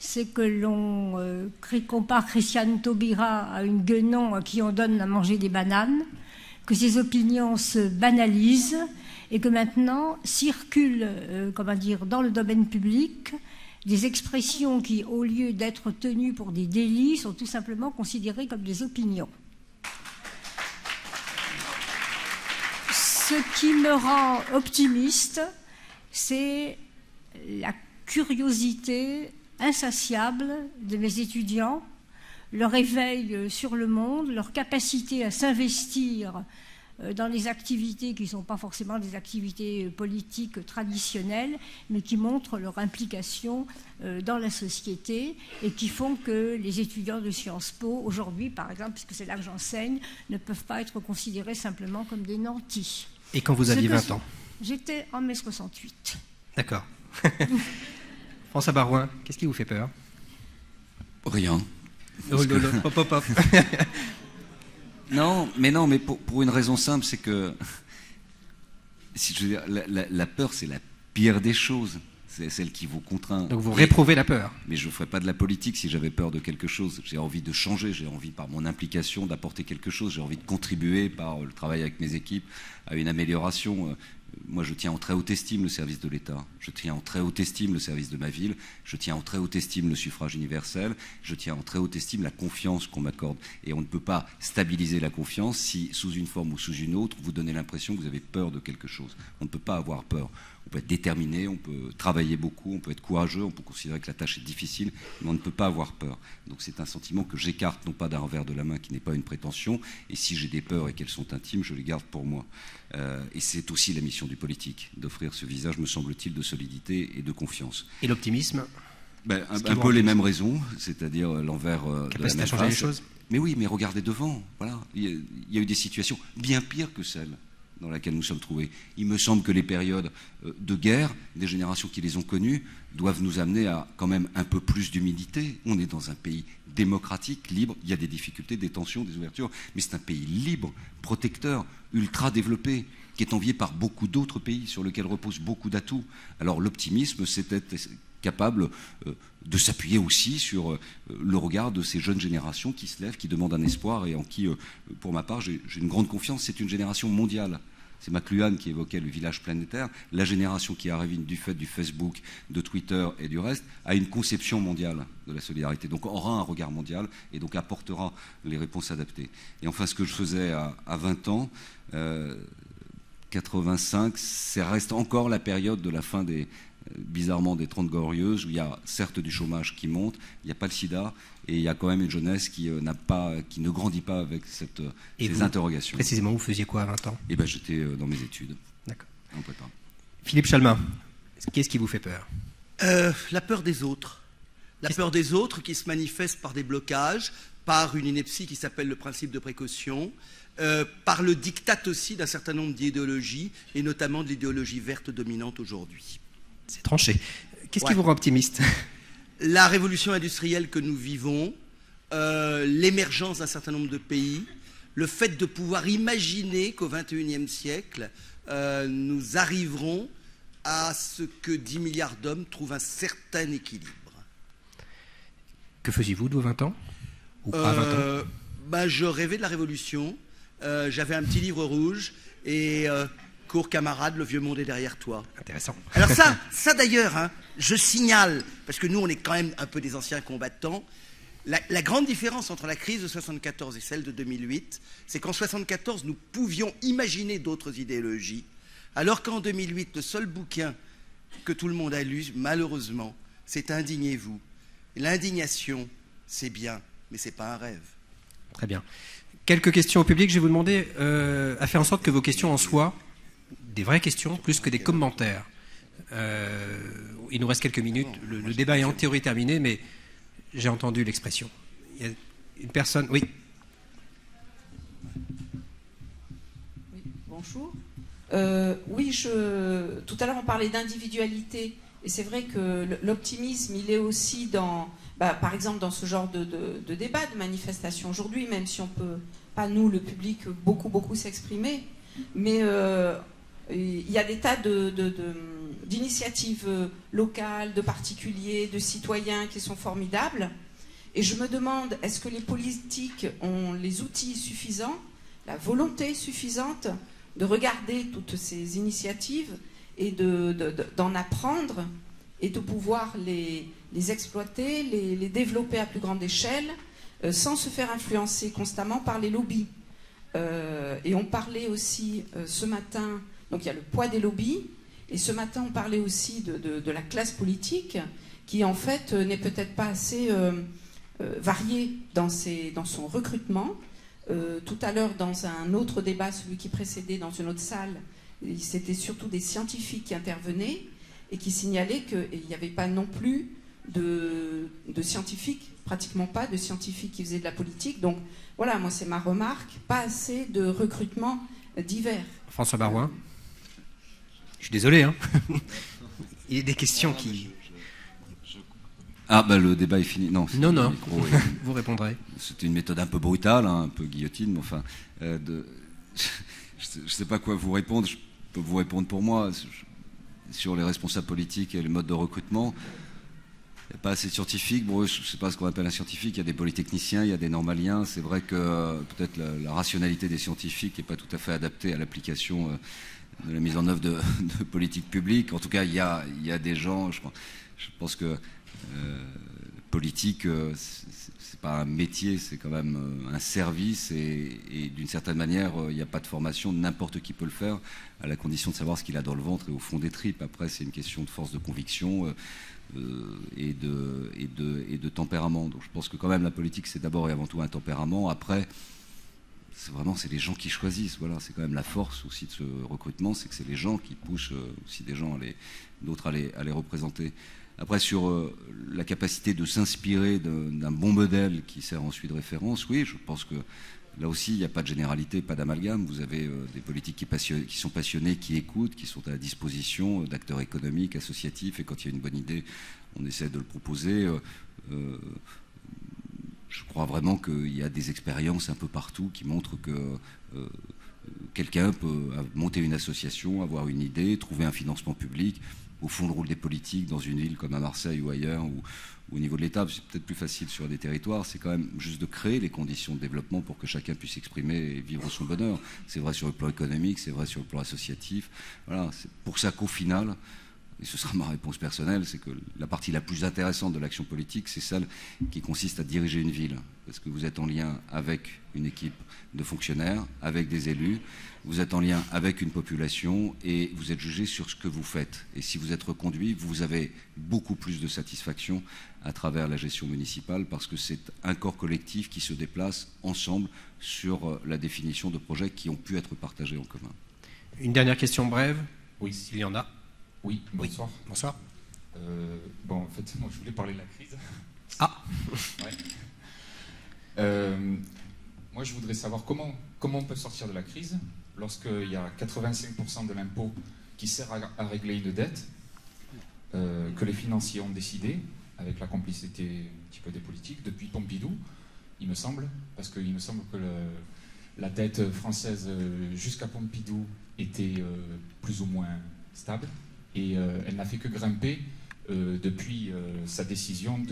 C'est que l'on compare Christiane Taubira à une guenon à qui on donne à manger des bananes, que ses opinions se banalisent et que maintenant circulent dans le domaine public des expressions qui, au lieu d'être tenues pour des délits, sont tout simplement considérées comme des opinions. Ce qui me rend optimiste, c'est la curiosité insatiable de mes étudiants, leur éveil sur le monde, leur capacité à s'investir dans des activités qui ne sont pas forcément des activités politiques traditionnelles, mais qui montrent leur implication dans la société et qui font que les étudiants de Sciences Po, aujourd'hui par exemple, puisque c'est là que j'enseigne, ne peuvent pas être considérés simplement comme des nantis. Et quand vous aviez 20 ans? J'étais en mai 68. D'accord. François Barouin, qu'est-ce qui vous fait peur? Rien. Hop. Non, mais pour une raison simple, c'est que je veux dire, la peur, c'est la pire des choses. C'est celle qui vous contraint. Donc vous réprouvez la peur. Mais je ne ferais pas de la politique si j'avais peur de quelque chose. J'ai envie de changer, j'ai envie par mon implication d'apporter quelque chose, j'ai envie de contribuer par le travail avec mes équipes à une amélioration. Moi, je tiens en très haute estime le service de l'État, je tiens en très haute estime le service de ma ville, je tiens en très haute estime le suffrage universel, je tiens en très haute estime la confiance qu'on m'accorde. Et on ne peut pas stabiliser la confiance si, sous une forme ou sous une autre, vous donnez l'impression que vous avez peur de quelque chose. On ne peut pas avoir peur. peut être déterminé, on peut travailler beaucoup, on peut être courageux, on peut considérer que la tâche est difficile, mais on ne peut pas avoir peur. Donc c'est un sentiment que j'écarte, non pas d'un revers de la main, qui n'est pas une prétention, et si j'ai des peurs et qu'elles sont intimes, je les garde pour moi. Et c'est aussi la mission du politique, d'offrir ce visage, me semble-t-il, de solidité et de confiance. Et l'optimisme? Un peu les mêmes raisons, c'est-à-dire l'envers de la même à changer les choses. Mais oui, mais regardez devant. Voilà. Il y a eu des situations bien pires que celles dans laquelle nous sommes trouvés. Il me semble que les périodes de guerre, des générations qui les ont connues, doivent nous amener à quand même un peu plus d'humilité. On est dans un pays démocratique, libre. Il y a des difficultés, des tensions, des ouvertures, mais c'est un pays libre, protecteur, ultra développé, qui est envié par beaucoup d'autres pays, sur lesquels reposent beaucoup d'atouts. Alors l'optimisme, c'est être capable de s'appuyer aussi sur le regard de ces jeunes générations qui se lèvent, qui demandent un espoir et en qui, pour ma part, j'ai une grande confiance. C'est une génération mondiale. C'est McLuhan qui évoquait le village planétaire. La génération qui arrive du fait du Facebook, de Twitter et du reste a une conception mondiale de la solidarité. Donc aura un regard mondial et donc apportera les réponses adaptées. Et enfin, ce que je faisais à 20 ans, 85, ça reste encore la période de la fin bizarrement des 30 glorieuses, où il y a certes du chômage qui monte, il n'y a pas le sida, et il y a quand même une jeunesse qui ne grandit pas avec ces interrogations. Précisément, vous faisiez quoi à 20 ans? J'étais dans mes études. D'accord. En prépa. Philippe Chalmin, qu'est-ce qui vous fait peur? La peur des autres. La peur des autres qui se manifeste par des blocages, par une ineptie qui s'appelle le principe de précaution, par le diktat aussi d'un certain nombre d'idéologies, et notamment de l'idéologie verte dominante aujourd'hui. C'est tranché. Qu'est-ce qui vous rend optimiste? La révolution industrielle que nous vivons, l'émergence d'un certain nombre de pays, le fait de pouvoir imaginer qu'au XXIe siècle, nous arriverons à ce que 10 milliards d'hommes trouvent un certain équilibre. Que faisiez-vous de vos 20 ans? Ou pas 20 ans? Je rêvais de la révolution. J'avais un petit livre rouge et... cours camarade, le vieux monde est derrière toi. Intéressant. Alors ça d'ailleurs, je signale, parce que nous on est quand même un peu des anciens combattants, la grande différence entre la crise de 74 et celle de 2008, c'est qu'en 74 nous pouvions imaginer d'autres idéologies, alors qu'en 2008 le seul bouquin que tout le monde a lu, malheureusement, c'est Indignez-vous. L'indignation, c'est bien, mais c'est pas un rêve. Très bien. Quelques questions au public. Je vais vous demander à faire en sorte que vos questions en soient des vraies questions plus que des commentaires. Il nous reste quelques minutes. Le débat est en théorie terminé, mais j'ai entendu l'expression. Il y a une personne... Oui. Bonjour. Tout à l'heure, on parlait d'individualité. Et c'est vrai que l'optimisme, il est aussi dans... par exemple, dans ce genre de débat, de manifestation aujourd'hui, même si on ne peut pas, nous, le public, beaucoup s'exprimer. Mais... il y a des tas d'initiatives locales, de particuliers, de citoyens qui sont formidables. Et je me demande, est-ce que les politiques ont les outils suffisants, la volonté suffisante de regarder toutes ces initiatives et d'en apprendre et de pouvoir les exploiter, les développer à plus grande échelle, sans se faire influencer constamment par les lobbies. Et on parlait aussi ce matin... Donc il y a le poids des lobbies, et ce matin on parlait aussi de la classe politique, qui en fait n'est peut-être pas assez variée dans son recrutement. Tout à l'heure, dans un autre débat, celui qui précédait dans une autre salle, c'était surtout des scientifiques qui intervenaient, et qui signalaient qu'il n'y avait pas non plus de scientifiques, pratiquement pas de scientifiques qui faisaient de la politique. Donc voilà, moi c'est ma remarque, pas assez de recrutement divers. François Baroin. Je suis désolé, il y a des questions qui... le débat est fini. Non, vous répondrez. C'était une méthode un peu brutale, un peu guillotine, mais enfin... je ne sais pas quoi vous répondre. Je peux vous répondre pour moi. Sur les responsables politiques et les modes de recrutement, il n'y a pas assez de scientifiques. Bon, je ne sais pas ce qu'on appelle un scientifique. Il y a des polytechniciens, il y a des normaliens. C'est vrai que peut-être la rationalité des scientifiques n'est pas tout à fait adaptée à l'application de la mise en œuvre de politiques publiques. En tout cas, il y a des gens, je pense que politique, c'est pas un métier, c'est quand même un service, et d'une certaine manière, il n'y a pas de formation, n'importe qui peut le faire, à la condition de savoir ce qu'il a dans le ventre et au fond des tripes. Après, c'est une question de force de conviction et de tempérament. Donc je pense que quand même la politique, c'est d'abord et avant tout un tempérament. Après, c'est les gens qui choisissent. Voilà, c'est quand même la force aussi de ce recrutement, c'est que c'est les gens qui poussent aussi des gens, d'autres à les représenter. Après, sur la capacité de s'inspirer d'un bon modèle qui sert ensuite de référence, oui, je pense que là aussi, il n'y a pas de généralité, pas d'amalgame. Vous avez des politiques qui sont passionnés, qui écoutent, qui sont à la disposition d'acteurs économiques, associatifs, et quand il y a une bonne idée, on essaie de le proposer. Je crois vraiment qu'il y a des expériences un peu partout qui montrent que quelqu'un peut monter une association, avoir une idée, trouver un financement public. Au fond, le rôle des politiques dans une ville comme à Marseille ou ailleurs, ou au niveau de l'État, c'est peut-être plus facile sur des territoires, c'est quand même juste de créer les conditions de développement pour que chacun puisse exprimer et vivre son bonheur. C'est vrai sur le plan économique, c'est vrai sur le plan associatif. Voilà, c'est pour ça qu'au final, et ce sera ma réponse personnelle, c'est que la partie la plus intéressante de l'action politique, c'est celle qui consiste à diriger une ville. Parce que vous êtes en lien avec une équipe de fonctionnaires, avec des élus, vous êtes en lien avec une population et vous êtes jugé sur ce que vous faites. Et si vous êtes reconduit, vous avez beaucoup plus de satisfaction à travers la gestion municipale parce que c'est un corps collectif qui se déplace ensemble sur la définition de projets qui ont pu être partagés en commun. Une dernière question brève, oui. S'il y en a. Oui, bonsoir. Oui. Bonsoir. Bon, en fait, moi, je voulais parler de la crise. Ah ouais. Moi, je voudrais savoir comment on peut sortir de la crise lorsqu'il y a 85% de l'impôt qui sert à régler une dette que les financiers ont décidé, avec la complicité un petit peu des politiques, depuis Pompidou, il me semble, parce qu'il me semble que la dette française jusqu'à Pompidou était plus ou moins stable, et elle n'a fait que grimper depuis sa décision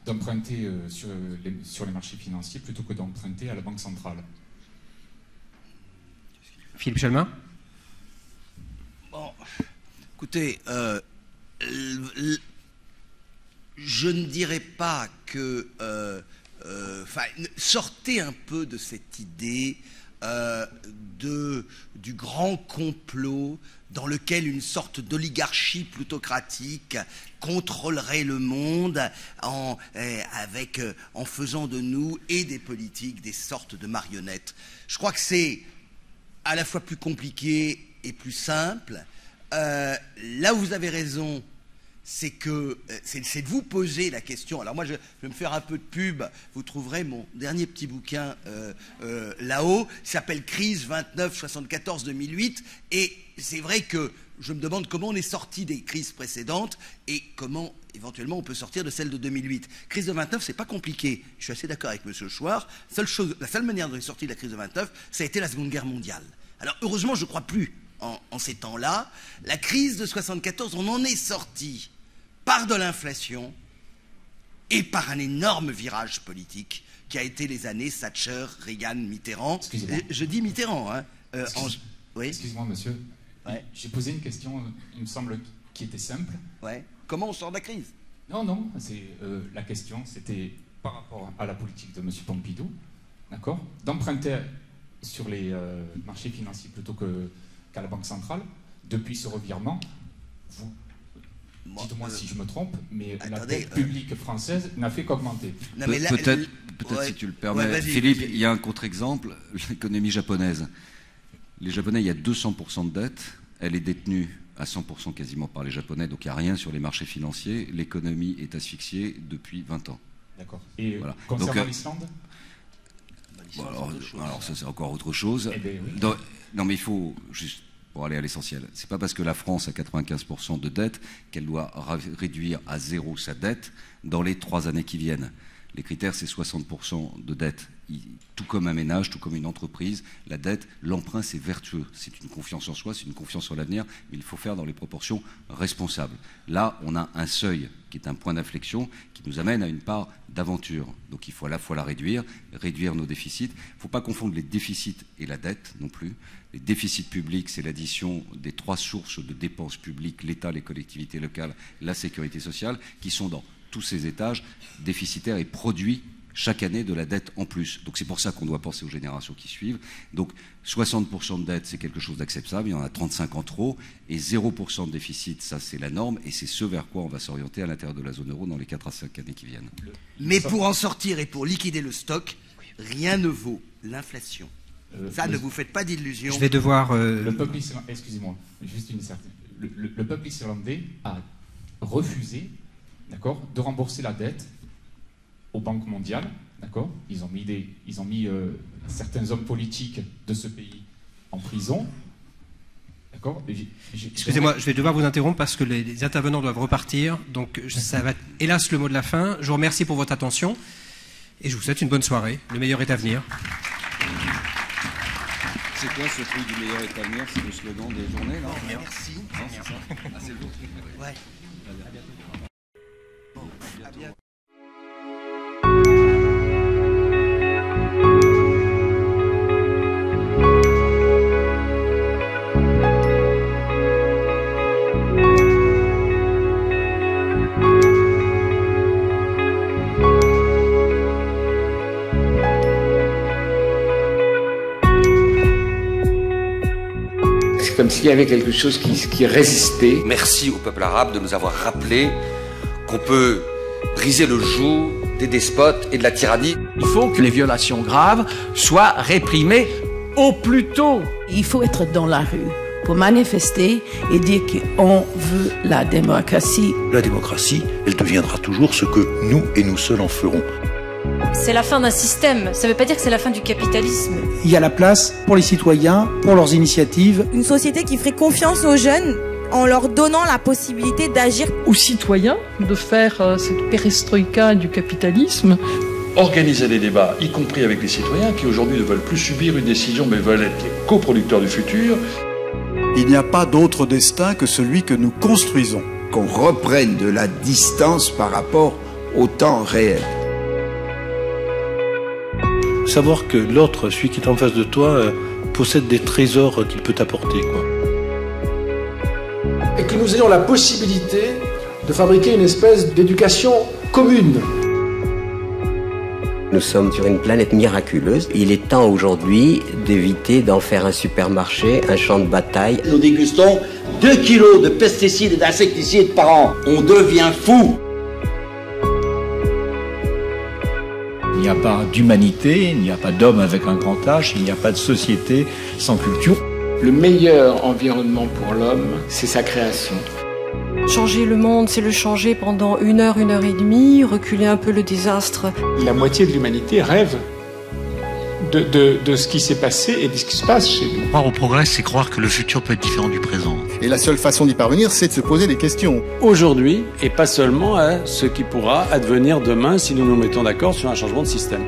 d'emprunter sur les marchés financiers plutôt que d'emprunter à la Banque centrale. Philippe Chalmin. Bon, écoutez, je ne dirais pas que... sortez un peu de cette idée du grand complot dans lequel une sorte d'oligarchie plutocratique contrôlerait le monde en faisant de nous et des politiques des sortes de marionnettes. Je crois que c'est à la fois plus compliqué et plus simple. Là où vous avez raison, c'est de vous poser la question. Alors moi, je vais me faire un peu de pub. Vous trouverez mon dernier petit bouquin là-haut. Il s'appelle Crise 29-74-2008. Et c'est vrai que je me demande comment on est sorti des crises précédentes et comment, éventuellement, on peut sortir de celle de 2008. Crise de 29, c'est pas compliqué. Je suis assez d'accord avec M. Chouard. La seule manière de sortir de la crise de 29, ça a été la Seconde Guerre mondiale. Alors, heureusement, je ne crois plus en ces temps-là. La crise de 74, on en est sorti par de l'inflation et par un énorme virage politique qui a été les années Thatcher, Reagan, Mitterrand. Je dis Mitterrand, hein. Oui. Excusez-moi, monsieur. Ouais. J'ai posé une question, il me semble, qui était simple. Ouais. Comment on sort de la crise? Non, la question, c'était par rapport à la politique de M. Pompidou, d'accord, d'emprunter sur les marchés financiers plutôt qu'à la Banque centrale. Depuis ce revirement, dites-moi si je me trompe, mais la dette publique française n'a fait qu'augmenter. Peut-être si tu le permets, Philippe, il y a un contre-exemple, l'économie japonaise. Les Japonais, il y a 200% de dette, elle est détenue à 100% quasiment par les Japonais, donc il n'y a rien sur les marchés financiers, l'économie est asphyxiée depuis 20 ans. D'accord. Et voilà. Concernant l'Islande? Bon, alors ça c'est encore autre chose. Oui. Non mais il faut, juste pour aller à l'essentiel, c'est pas parce que la France a 95% de dette qu'elle doit réduire à zéro sa dette dans les 3 années qui viennent. Les critères, c'est 60% de dette. Tout comme un ménage, tout comme une entreprise, la dette, l'emprunt, c'est vertueux. C'est une confiance en soi, c'est une confiance en l'avenir, mais il faut faire dans les proportions responsables. Là, on a un seuil qui est un point d'inflexion qui nous amène à une part d'aventure. Donc il faut à la fois la réduire nos déficits. Il ne faut pas confondre les déficits et la dette non plus. Les déficits publics, c'est l'addition des 3 sources de dépenses publiques, l'État, les collectivités locales, la sécurité sociale, qui sont dans tous ces étages déficitaires et produit chaque année de la dette en plus. Donc c'est pour ça qu'on doit penser aux générations qui suivent. Donc 60% de dette, c'est quelque chose d'acceptable, il y en a 35 en trop, et 0% de déficit, ça c'est la norme, et c'est ce vers quoi on va s'orienter à l'intérieur de la zone euro dans les 4 à 5 années qui viennent. Mais pour en sortir et pour liquider le stock, rien ne vaut l'inflation. Ça, ne vous faites pas d'illusions. Je vais devoir... Le peuple islandais, excusez-moi, juste une certaine... Le peuple islandais a refusé, d'accord, de rembourser la dette aux banques mondiales, d'accord. Ils ont mis certains hommes politiques de ce pays en prison, d'accord. Excusez-moi, je vais devoir vous interrompre parce que les intervenants doivent repartir, donc ça va être hélas le mot de la fin. Je vous remercie pour votre attention et je vous souhaite une bonne soirée. Le meilleur est à venir. C'est quoi ce truc du meilleur est à venir? C'est le slogan des journées, là? Merci. Non, c'est ça. Ah, c'est le vôtre. Ouais. À bientôt. Bon, à bientôt. Comme s'il y avait quelque chose qui résistait. Merci au peuple arabe de nous avoir rappelé qu'on peut briser le joug des despotes et de la tyrannie. Il faut que les violations graves soient réprimées au plus tôt. Il faut être dans la rue pour manifester et dire qu'on veut la démocratie. La démocratie, elle deviendra toujours ce que nous et nous seuls en ferons. C'est la fin d'un système, ça ne veut pas dire que c'est la fin du capitalisme. Il y a la place pour les citoyens, pour leurs initiatives. Une société qui ferait confiance aux jeunes en leur donnant la possibilité d'agir. Aux citoyens de faire cette perestroïka du capitalisme. Organiser des débats, y compris avec les citoyens qui aujourd'hui ne veulent plus subir une décision mais veulent être les coproducteurs du futur. Il n'y a pas d'autre destin que celui que nous construisons. Qu'on reprenne de la distance par rapport au temps réel. Savoir que l'autre, celui qui est en face de toi, possède des trésors qu'il peut t'apporter, quoi. Et que nous ayons la possibilité de fabriquer une espèce d'éducation commune. Nous sommes sur une planète miraculeuse. Il est temps aujourd'hui d'éviter d'en faire un supermarché, un champ de bataille. Nous dégustons 2 kilos de pesticides et d'insecticides par an. On devient fou. Il n'y a pas d'humanité, il n'y a pas d'homme avec un grand H, il n'y a pas de société sans culture. Le meilleur environnement pour l'homme, c'est sa création. Changer le monde, c'est le changer pendant 1 heure, 1 heure et demie, reculer un peu le désastre. La moitié de l'humanité rêve de ce qui s'est passé et de ce qui se passe chez nous. Croire au progrès, c'est croire que le futur peut être différent du présent. Et la seule façon d'y parvenir, c'est de se poser des questions. Aujourd'hui, et pas seulement à ce qui pourra advenir demain si nous nous mettons d'accord sur un changement de système.